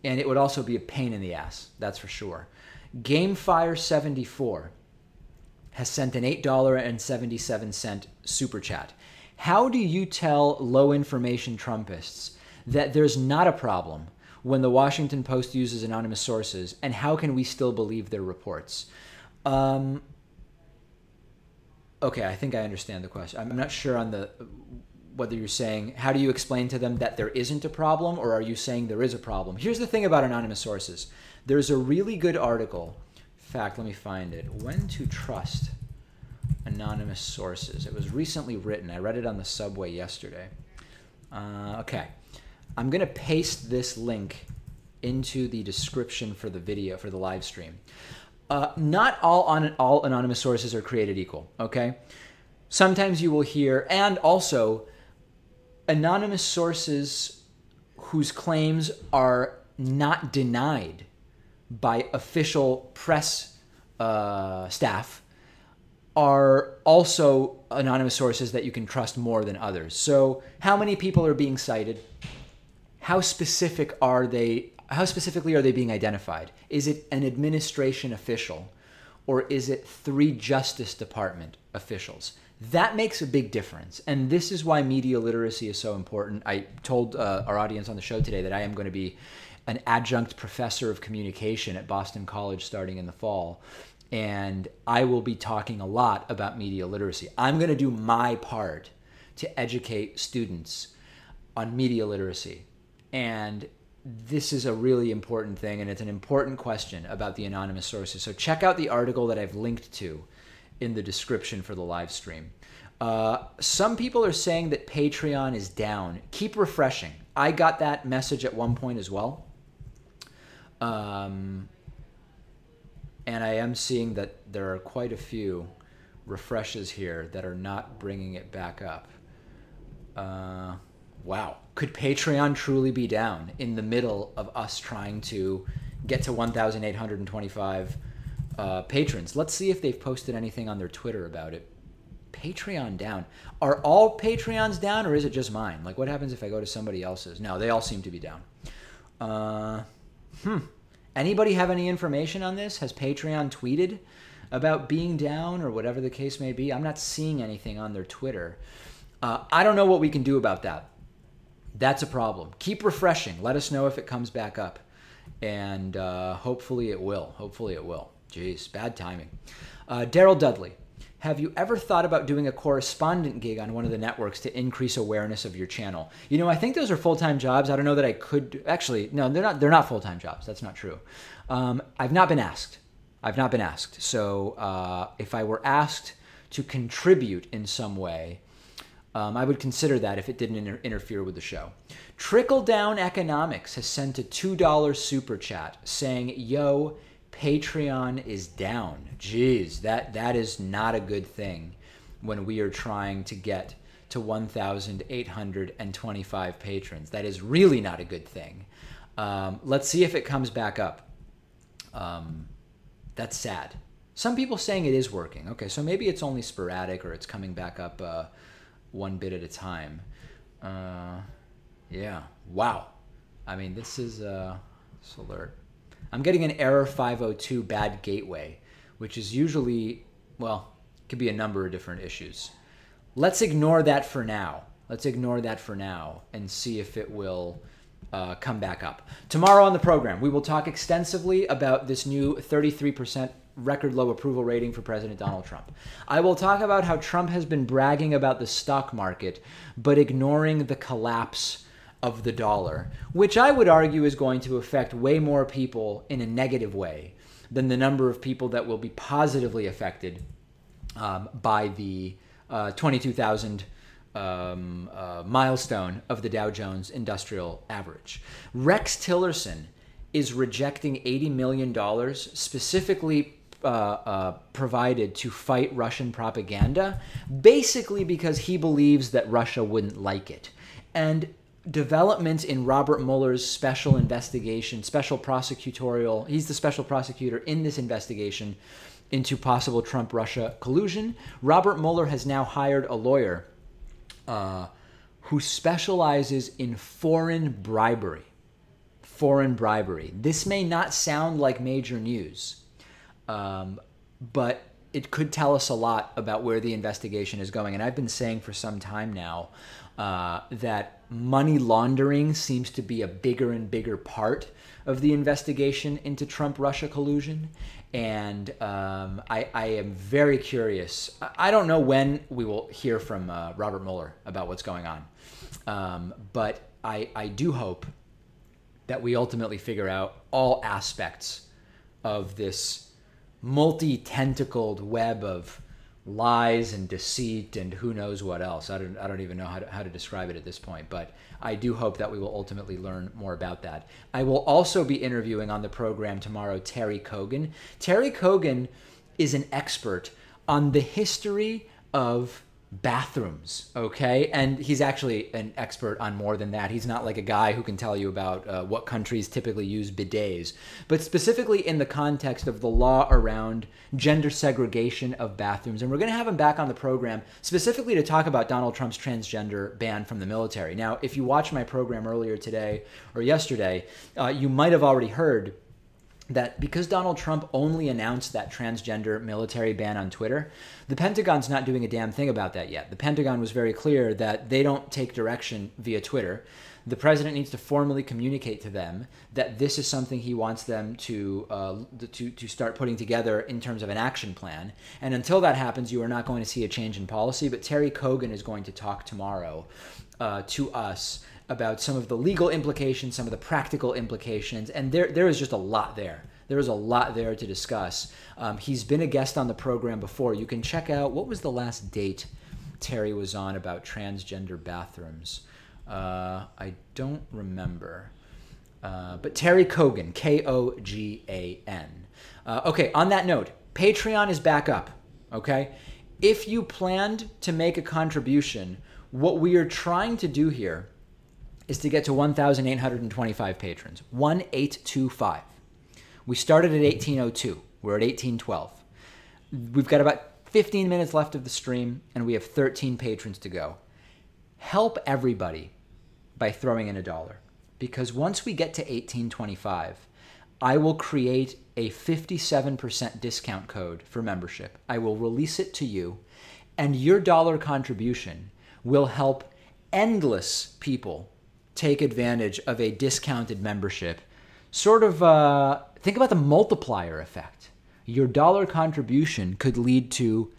and it would also be a pain in the ass, that's for sure. GameFire74 has sent an $8.77 super chat. How do you tell low information Trumpists that there's not a problem when the Washington Post uses anonymous sources, and how can we still believe their reports? Okay, I think I understand the question. I'm not sure on whether you're saying, how do you explain to them that there isn't a problem, or are you saying there is a problem? Here's the thing about anonymous sources. There's a really good article. In fact, let me find it. When to Trust Anonymous Sources. It was recently written. I read it on the subway yesterday. Okay. I'm going to paste this link into the description for the video, for the live stream. Not all anonymous sources are created equal, okay? Sometimes you will hear, and also anonymous sources whose claims are not denied by official press staff are also anonymous sources that you can trust more than others. So how many people are being cited? How specifically are they being identified? Is it an administration official, or is it 3 Justice Department officials? That makes a big difference. And this is why media literacy is so important. I told our audience on the show today that I am going to be an adjunct professor of communication at Boston College starting in the fall. And I will be talking a lot about media literacy. I'm going to do my part to educate students on media literacy. And this is a really important thing, and it's an important question about the anonymous sources. So check out the article that I've linked to in the description for the live stream. Some people are saying that Patreon is down. Keep refreshing. I got that message at one point as well. And I am seeing that there are quite a few refreshes here that are not bringing it back up. Wow. Could Patreon truly be down in the middle of us trying to get to 1,825 patrons? Let's see if they've posted anything on their Twitter about it. Patreon down. Are all Patreons down, or is it just mine? Like, what happens if I go to somebody else's? No, they all seem to be down. Anybody have any information on this? Has Patreon tweeted about being down or whatever the case may be? I'm not seeing anything on their Twitter. I don't know what we can do about that. That's a problem. Keep refreshing. Let us know if it comes back up. And hopefully it will. Hopefully it will. Jeez, bad timing. Daryl Dudley. Have you ever thought about doing a correspondent gig on one of the networks to increase awareness of your channel? You know, I think those are full-time jobs. I don't know that I could actually. No, they're not full-time jobs. That's not true. I've not been asked. So if I were asked to contribute in some way, I would consider that if it didn't interfere with the show. Trickle Down Economics has sent a $2 super chat saying, "Yo, Patreon is down." Jeez, that is not a good thing when we are trying to get to 1,825 patrons. That is really not a good thing. Let's see if it comes back up. That's sad. Some people saying it is working. Okay, so maybe it's only sporadic or it's coming back up one bit at a time. Yeah, wow. I mean, this is this alert. I'm getting an error 502 bad gateway, which is usually, well, it could be a number of different issues. Let's ignore that for now. And see if it will come back up. Tomorrow on the program, we will talk extensively about this new 33% record low approval rating for President Donald Trump. I will talk about how Trump has been bragging about the stock market, but ignoring the collapse of the dollar, which I would argue is going to affect way more people in a negative way than the number of people that will be positively affected by the 22,000 milestone of the Dow Jones Industrial Average. Rex Tillerson is rejecting $80 million specifically provided to fight Russian propaganda, basically because he believes that Russia wouldn't like it. And developments in Robert Mueller's special investigation, special prosecutorial, he's the special prosecutor in this investigation into possible Trump-Russia collusion. Robert Mueller has now hired a lawyer who specializes in foreign bribery. This may not sound like major news, but it could tell us a lot about where the investigation is going. And I've been saying for some time now that money laundering seems to be a bigger and bigger part of the investigation into Trump-Russia collusion. And I am very curious. I don't know when we will hear from Robert Mueller about what's going on. But I do hope that we ultimately figure out all aspects of this multi-tentacled web of lies and deceit and who knows what else. I don't even know how to describe it at this point, but I do hope that we will ultimately learn more about that. I will also be interviewing on the program tomorrow Terry Kogan. Terry Kogan is an expert on the history of bathrooms, okay? And he's actually an expert on more than that. He's not like a guy who can tell you about what countries typically use bidets, but specifically in the context of the law around gender segregation of bathrooms. And we're going to have him back on the program specifically to talk about Donald Trump's transgender ban from the military. Now, if you watched my program earlier today or yesterday, you might have already heard that because Donald Trump only announced that transgender military ban on Twitter, the Pentagon's not doing a damn thing about that yet. The Pentagon was very clear that they don't take direction via Twitter. The president needs to formally communicate to them that this is something he wants them to start putting together in terms of an action plan. And until that happens, you are not going to see a change in policy. But Terry Kogan is going to talk tomorrow to us about some of the legal implications, some of the practical implications, and there is just a lot there. There is a lot there to discuss. He's been a guest on the program before. You can check out, what was the last date Terry was on about transgender bathrooms? I don't remember. But Terry Kogan, Kogan. Okay, on that note, Patreon is back up, okay? If you planned to make a contribution, what we are trying to do here is to get to 1,825 patrons. 1,825. We started at 1,802. We're at 1,812. We've got about 15 minutes left of the stream, and we have 13 patrons to go. Help everybody by throwing in $1. Because once we get to 1,825, I will create a 57% discount code for membership. I will release it to you, and your dollar contribution will help endless people take advantage of a discounted membership. Sort of think about the multiplier effect. Your dollar contribution could lead to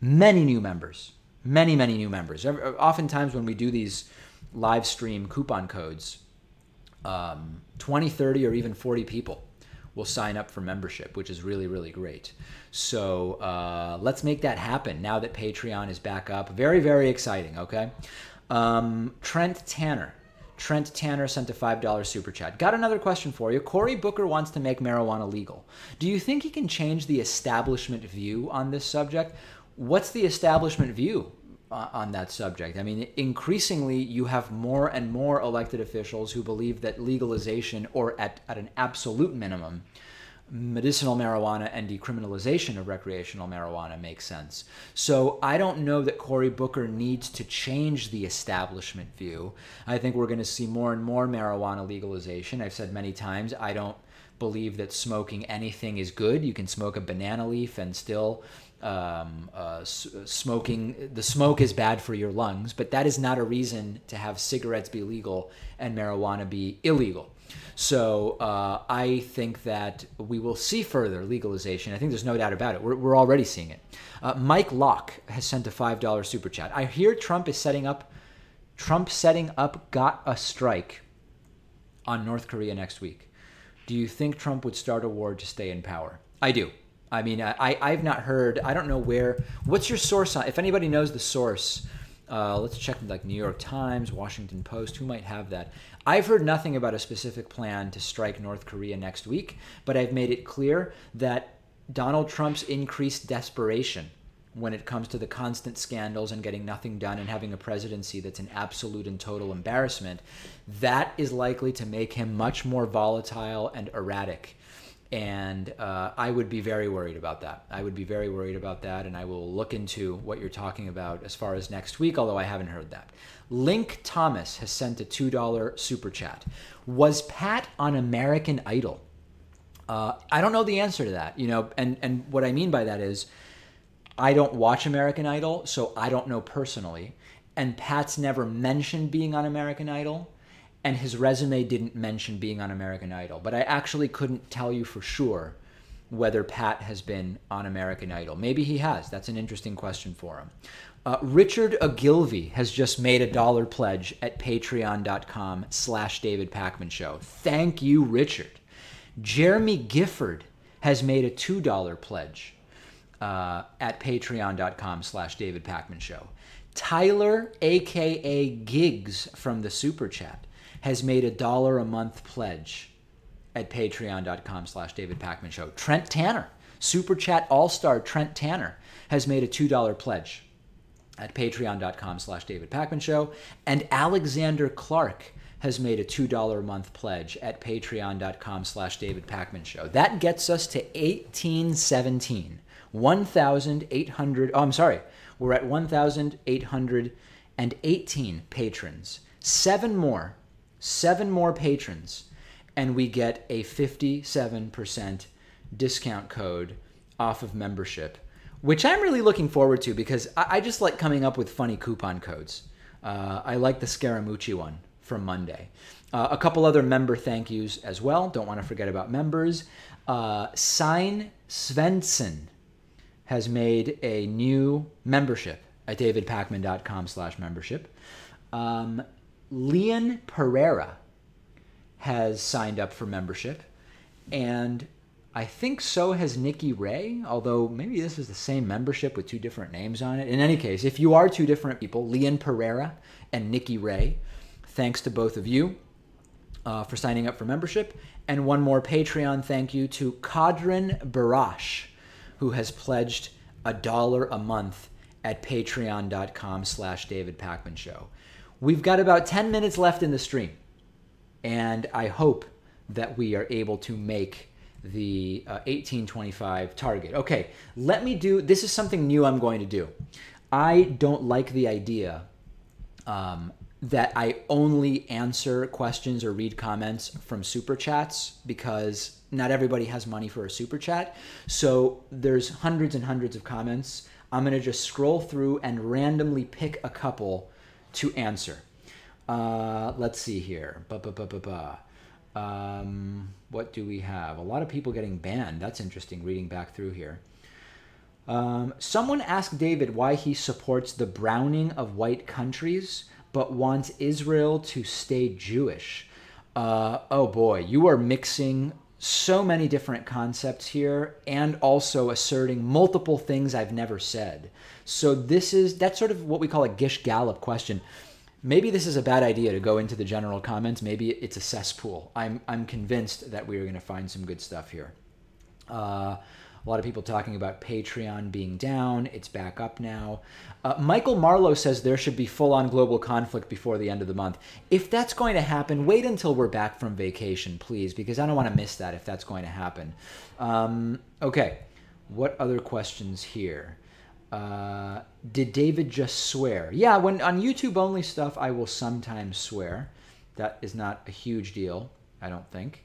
many new members, many new members. Oftentimes when we do these live stream coupon codes, 20, 30, or even 40 people will sign up for membership, which is really great. So let's make that happen now that Patreon is back up. Very exciting, okay? Trent Tanner sent a $5 super chat. Got another question for you. Cory Booker wants to make marijuana legal. Do you think he can change the establishment view on this subject? What's the establishment view on that subject? I mean, increasingly, you have more and more elected officials who believe that legalization, or at an absolute minimum, medicinal marijuana and decriminalization of recreational marijuana makes sense. So I don't know that Cory Booker needs to change the establishment view. I think we're going to see more and more marijuana legalization. I've said many times, I don't believe that smoking anything is good. You can smoke a banana leaf and still smoking, the smoke is bad for your lungs, but that is not a reason to have cigarettes be legal and marijuana be illegal. So I think that we will see further legalization. I think there's no doubt about it. We're already seeing it. Mike Locke has sent a $5 super chat. I hear Trump setting up got a strike on North Korea next week. Do you think Trump would start a war to stay in power? I do. I mean, I've not heard, I don't know where, what's your source on, if anybody knows the source, let's check like New York Times, Washington Post, who might have that. I've heard nothing about a specific plan to strike North Korea next week, but I've made it clear that Donald Trump's increased desperation when it comes to the constant scandals and getting nothing done and having a presidency that's an absolute and total embarrassment, that is likely to make him much more volatile and erratic. And I would be very worried about that. I would be very worried about that, and I will look into what you're talking about as far as next week, although I haven't heard that. Link Thomas has sent a $2 super chat. Was Pat on American Idol? I don't know the answer to that, and what I mean by that is I don't watch American Idol, so I don't know personally. And Pat's never mentioned being on American Idol, and his resume didn't mention being on American Idol. But I actually couldn't tell you for sure whether Pat has been on American Idol. Maybe he has. That's an interesting question for him. Richard Ogilvy has just made a $1 pledge at patreon.com/David Pakman Show. Thank you, Richard. Jeremy Gifford has made a $2 pledge at patreon.com/David Pakman Show. Tyler, a.k.a. Gigs from the Super Chat, has made a $1 a month pledge at patreon.com/David Pakman Show. Trent Tanner, Super Chat All-Star Trent Tanner, has made a $2 pledge at patreon.com/David Pakman Show. And Alexander Clark has made a $2 a month pledge at patreon.com/David Pakman Show. That gets us to 1817. 1,800, oh, I'm sorry. We're at 1,818 patrons. Seven more patrons, and we get a 57% discount code off of membership, which I'm really looking forward to because I just like coming up with funny coupon codes. I like the Scaramucci one for Monday. A couple other member thank yous as well. Don't want to forget about members. Sign Svensson has made a new membership at davidpakman.com/membership. Leon Pereira has signed up for membership, and I think so has Nikki Ray, although maybe this is the same membership with two different names on it. In any case, if you are two different people, Leon Pereira and Nikki Ray, thanks to both of you for signing up for membership. And one more Patreon thank you to Kadrin Barash, who has pledged $1 a month at patreon.com/davidpakmanshow. We've got about 10 minutes left in the stream, and I hope that we are able to make the 1825 target. Okay, this is something new I'm going to do. I don't like the idea that I only answer questions or read comments from super chats, because not everybody has money for a super chat. So there's hundreds and hundreds of comments. I'm going to just scroll through and randomly pick a couple to answer. Let's see here. What do we have? A lot of people getting banned. That's interesting, reading back through here. Someone asked David why he supports the browning of white countries but wants Israel to stay Jewish. Oh boy, you are mixing so many different concepts here and also asserting multiple things I've never said. So that's sort of what we call a Gish Gallop question. Maybe this is a bad idea to go into the general comments. Maybe it's a cesspool. I'm convinced that we are going to find some good stuff here. A lot of people talking about Patreon being down. It's back up now. Michael Marlowe says there should be full-on global conflict before the end of the month. If that's going to happen, wait until we're back from vacation, please, because I don't want to miss that if that's going to happen. Okay, what other questions here? Did David just swear? Yeah, when on YouTube only stuff, I will sometimes swear. That is not a huge deal, I don't think.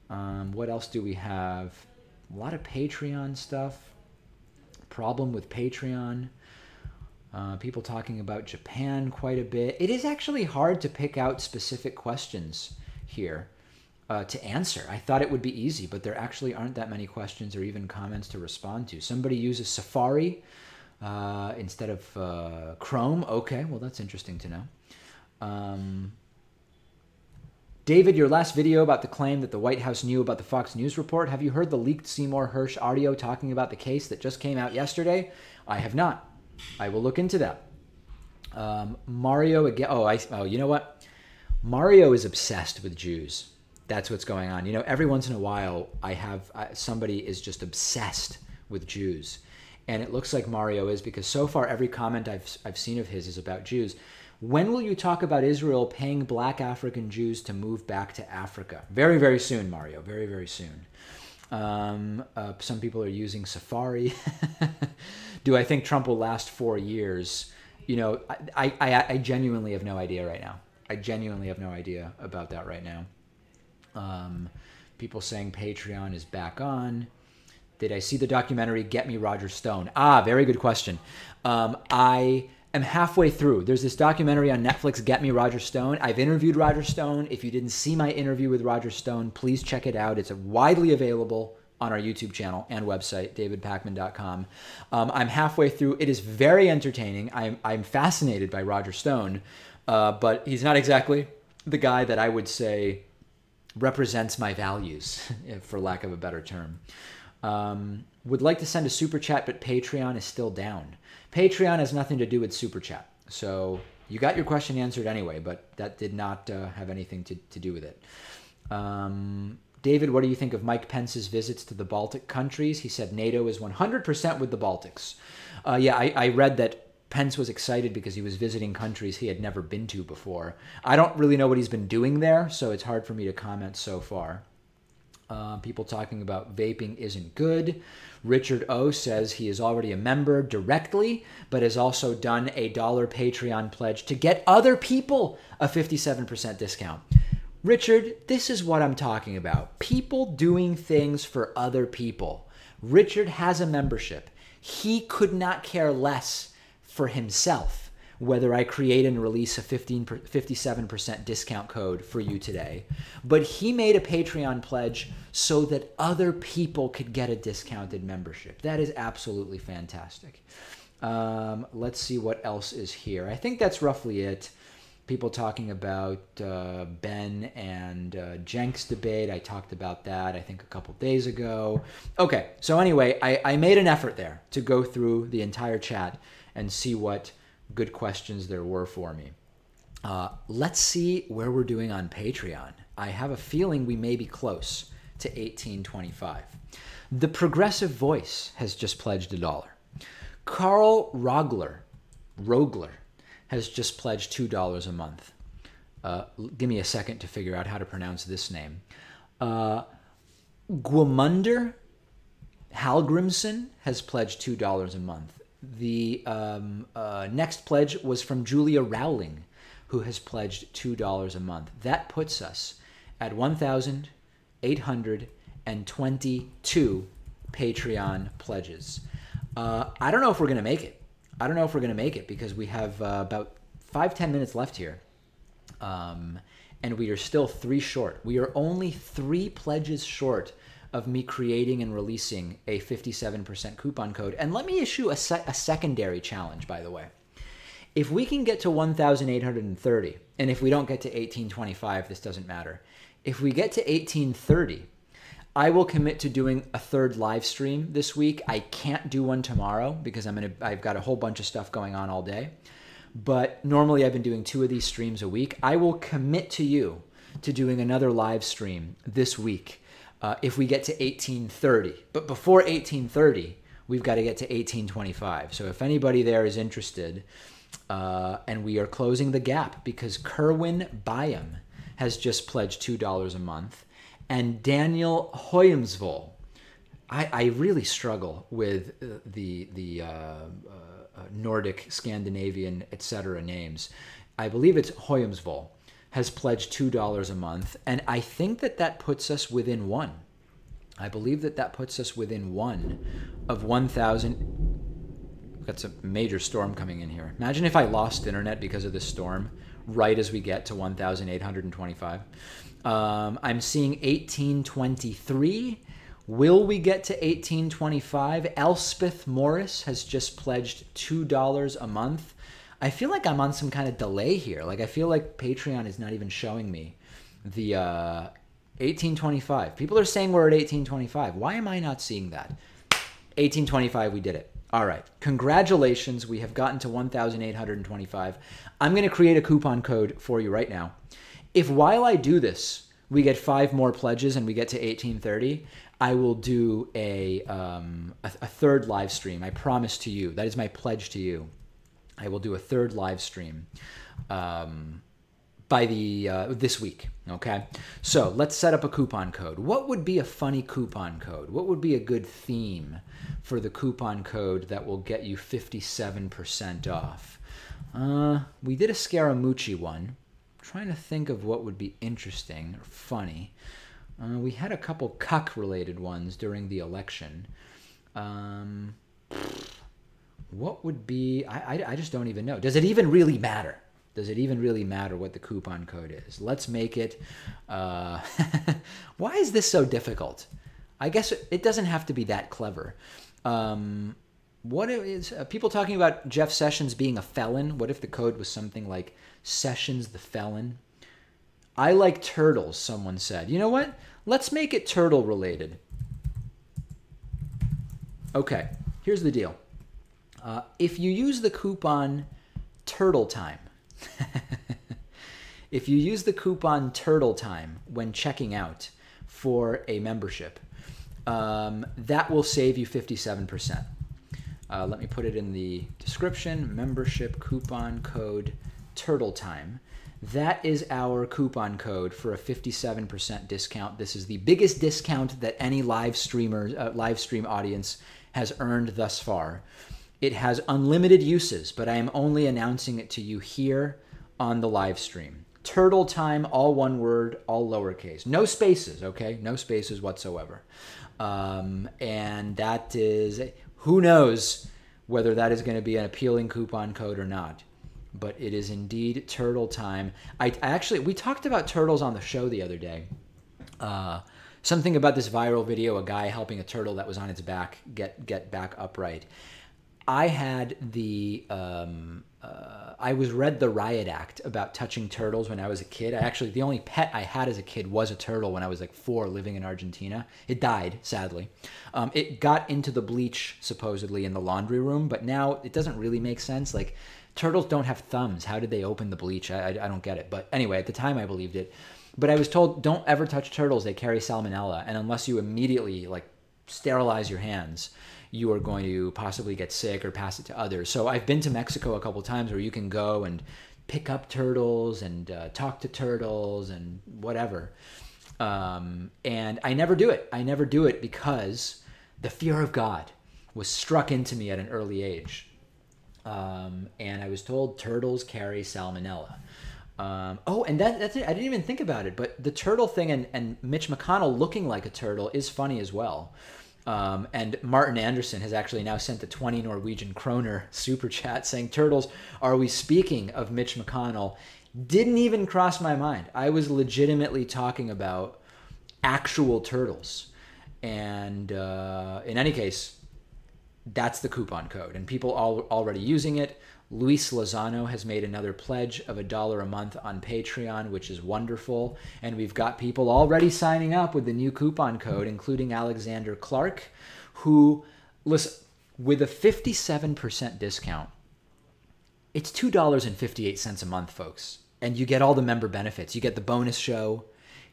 What else do we have? A lot of Patreon stuff. Problem with Patreon. People talking about Japan quite a bit. It is actually hard to pick out specific questions here to answer. I thought it would be easy, but there actually aren't that many questions or even comments to respond to. Somebody uses Safari instead of Chrome. Okay, well, that's interesting to know. David, your last video about the claim that the White House knew about the Fox News report. Have you heard the leaked Seymour Hersh audio talking about the case that just came out yesterday? I have not. I will look into that. Mario again. Oh, you know what? Mario is obsessed with Jews. That's what's going on. You know, every once in a while, somebody is just obsessed with Jews, and it looks like Mario is, because so far every comment I've seen of his is about Jews. When will you talk about Israel paying black African Jews to move back to Africa? Very, very soon, Mario. Very, very soon. Some people are using Safari. Do I think Trump will last 4 years? You know, I genuinely have no idea right now. I genuinely have no idea about that right now. People saying Patreon is back on. Did I see the documentary Get Me Roger Stone? Very good question. I am halfway through. There's this documentary on Netflix, Get Me Roger Stone. I've interviewed Roger Stone. If you didn't see my interview with Roger Stone, please check it out. It's widely available on our YouTube channel and website, davidpakman.com. I'm halfway through. It is very entertaining. I'm fascinated by Roger Stone, but he's not exactly the guy that I would say represents my values, for lack of a better term. Would like to send a super chat, but Patreon is still down. Patreon has nothing to do with super chat. So you got your question answered anyway, but that did not have anything to do with it. David, what do you think of Mike Pence's visits to the Baltic countries? He said NATO is 100% with the Baltics. Yeah, I read that Pence was excited because he was visiting countries he had never been to before. I don't really know what he's been doing there, so it's hard for me to comment so far. People talking about vaping isn't good. Richard O says he is already a member directly, but has also done a $1 Patreon pledge to get other people a 57% discount. Richard, this is what I'm talking about. People doing things for other people. Richard has a membership. He could not care less for himself. whether I create and release a 57% discount code for you today. But he made a Patreon pledge so that other people could get a discounted membership. That is absolutely fantastic. Let's see what else is here. I think that's roughly it. People talking about Ben and Jenks debate. I talked about that, I think, a couple days ago. Okay, so anyway, I made an effort there to go through the entire chat and see what good questions there were for me. Let's see where we're doing on Patreon. I have a feeling we may be close to 1825. The Progressive Voice has just pledged $1. Carl Rogler has just pledged $2 a month. Give me a second to figure out how to pronounce this name. Guamunder Halgrimson has pledged $2 a month. The next pledge was from Julia Rowling, who has pledged $2 a month. That puts us at 1,822 Patreon pledges. I don't know if we're going to make it. I don't know if we're going to make it because we have about 5-10 minutes left here. And we are still 3 short. We are only 3 pledges short of me creating and releasing a 57% coupon code. And let me issue a secondary challenge, by the way. If we can get to 1,830, and if we don't get to 1,825, this doesn't matter. If we get to 1,830, I will commit to doing a 3rd live stream this week. I can't do one tomorrow because I've got a whole bunch of stuff going on all day. But normally I've been doing 2 of these streams a week. I will commit to you to doing another live stream this week if we get to 1830. But before 1830, we've got to get to 1825. So if anybody there is interested, and we are closing the gap because Kerwin Byam has just pledged $2 a month. And Daniel Hoyemsvoll. I really struggle with the Nordic, Scandinavian, etc. names. I believe it's Hoyemsvoll has pledged $2 a month, and I think that puts us within one. I believe that puts us within one of 1,000. That's a major storm coming in here. Imagine if I lost internet because of this storm right as we get to 1,825. I'm seeing 1823. Will we get to 1825? Elspeth Morris has just pledged $2 a month. I feel like I'm on some kind of delay here. Like I feel like Patreon is not even showing me the 1825. People are saying we're at 1825. Why am I not seeing that? 1825, we did it. All right. Congratulations. We have gotten to 1,825. I'm going to create a coupon code for you right now. If while I do this, we get 5 more pledges and we get to 1830, I will do a 3rd live stream. I promise to you. That is my pledge to you. I will do a 3rd live stream by this week. Okay. So let's set up a coupon code. What would be a funny coupon code? What would be a good theme for the coupon code that will get you 57% off? We did a Scaramucci one. Trying to think of what would be interesting or funny. We had a couple cuck-related ones during the election. What would be... I just don't even know. Does it even really matter? Does it even really matter what the coupon code is? Let's make it... Why is this so difficult? I guess it doesn't have to be that clever. What is... people talking about Jeff Sessions being a felon. What if the code was something like Sessions the felon? I like turtles, someone said. You know what? Let's make it turtle related. Okay, here's the deal. If you use the coupon Turtle Time, if you use the coupon Turtle Time when checking out for a membership, that will save you 57%. Let me put it in the description. Membership coupon code Turtle Time. That is our coupon code for a 57% discount. This is the biggest discount that any live stream audience has earned thus far. It has unlimited uses, but I am only announcing it to you here on the live stream. Turtle Time, all one word, all lowercase. No spaces, okay? No spaces whatsoever. And that is, who knows whether that is going to be an appealing coupon code or not. but it is indeed turtle time. I actually, we talked about turtles on the show the other day. Something about this viral video, a guy helping a turtle that was on its back get back upright. I had the I was read the riot act about touching turtles when I was a kid. The only pet I had as a kid was a turtle when I was like 4, living in Argentina. It died, sadly. It got into the bleach supposedly in the laundry room, but now it doesn't really make sense. Like, turtles don't have thumbs. How did they open the bleach? I don't get it. But anyway, at the time I believed it. But I was told, don't ever touch turtles. They carry salmonella, and unless you immediately like sterilize your hands, you are going to possibly get sick or pass it to others. So I've been to Mexico a couple times where you can go and pick up turtles and talk to turtles and whatever. And I never do it. I never do it because the fear of God was struck into me at an early age. And I was told turtles carry salmonella. And that's it. I didn't even think about it, but the turtle thing and Mitch McConnell looking like a turtle is funny as well. And Martin Anderson has actually now sent a 20 Norwegian kroner super chat saying, turtles, are we speaking of Mitch McConnell? Didn't even cross my mind. I was legitimately talking about actual turtles. And in any case, that's the coupon code. And people already using it. Luis Lozano has made another pledge of $1 a month on Patreon, which is wonderful. And we've got people already signing up with the new coupon code, including Alexander Clark, who, listen, with a 57% discount, it's $2.58 a month, folks. And you get all the member benefits. You get the bonus show.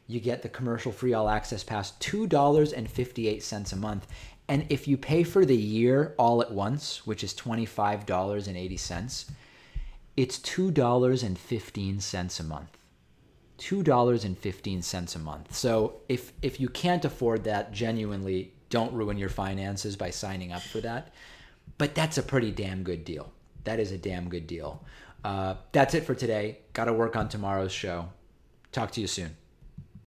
You get the commercial-free all-access pass, $2.58 a month. And if you pay for the year all at once, which is $25.80, it's $2.15 a month. $2.15 a month. So if you can't afford that, genuinely don't ruin your finances by signing up for that. But that's a pretty damn good deal. That is a damn good deal. That's it for today. Got to work on tomorrow's show. Talk to you soon.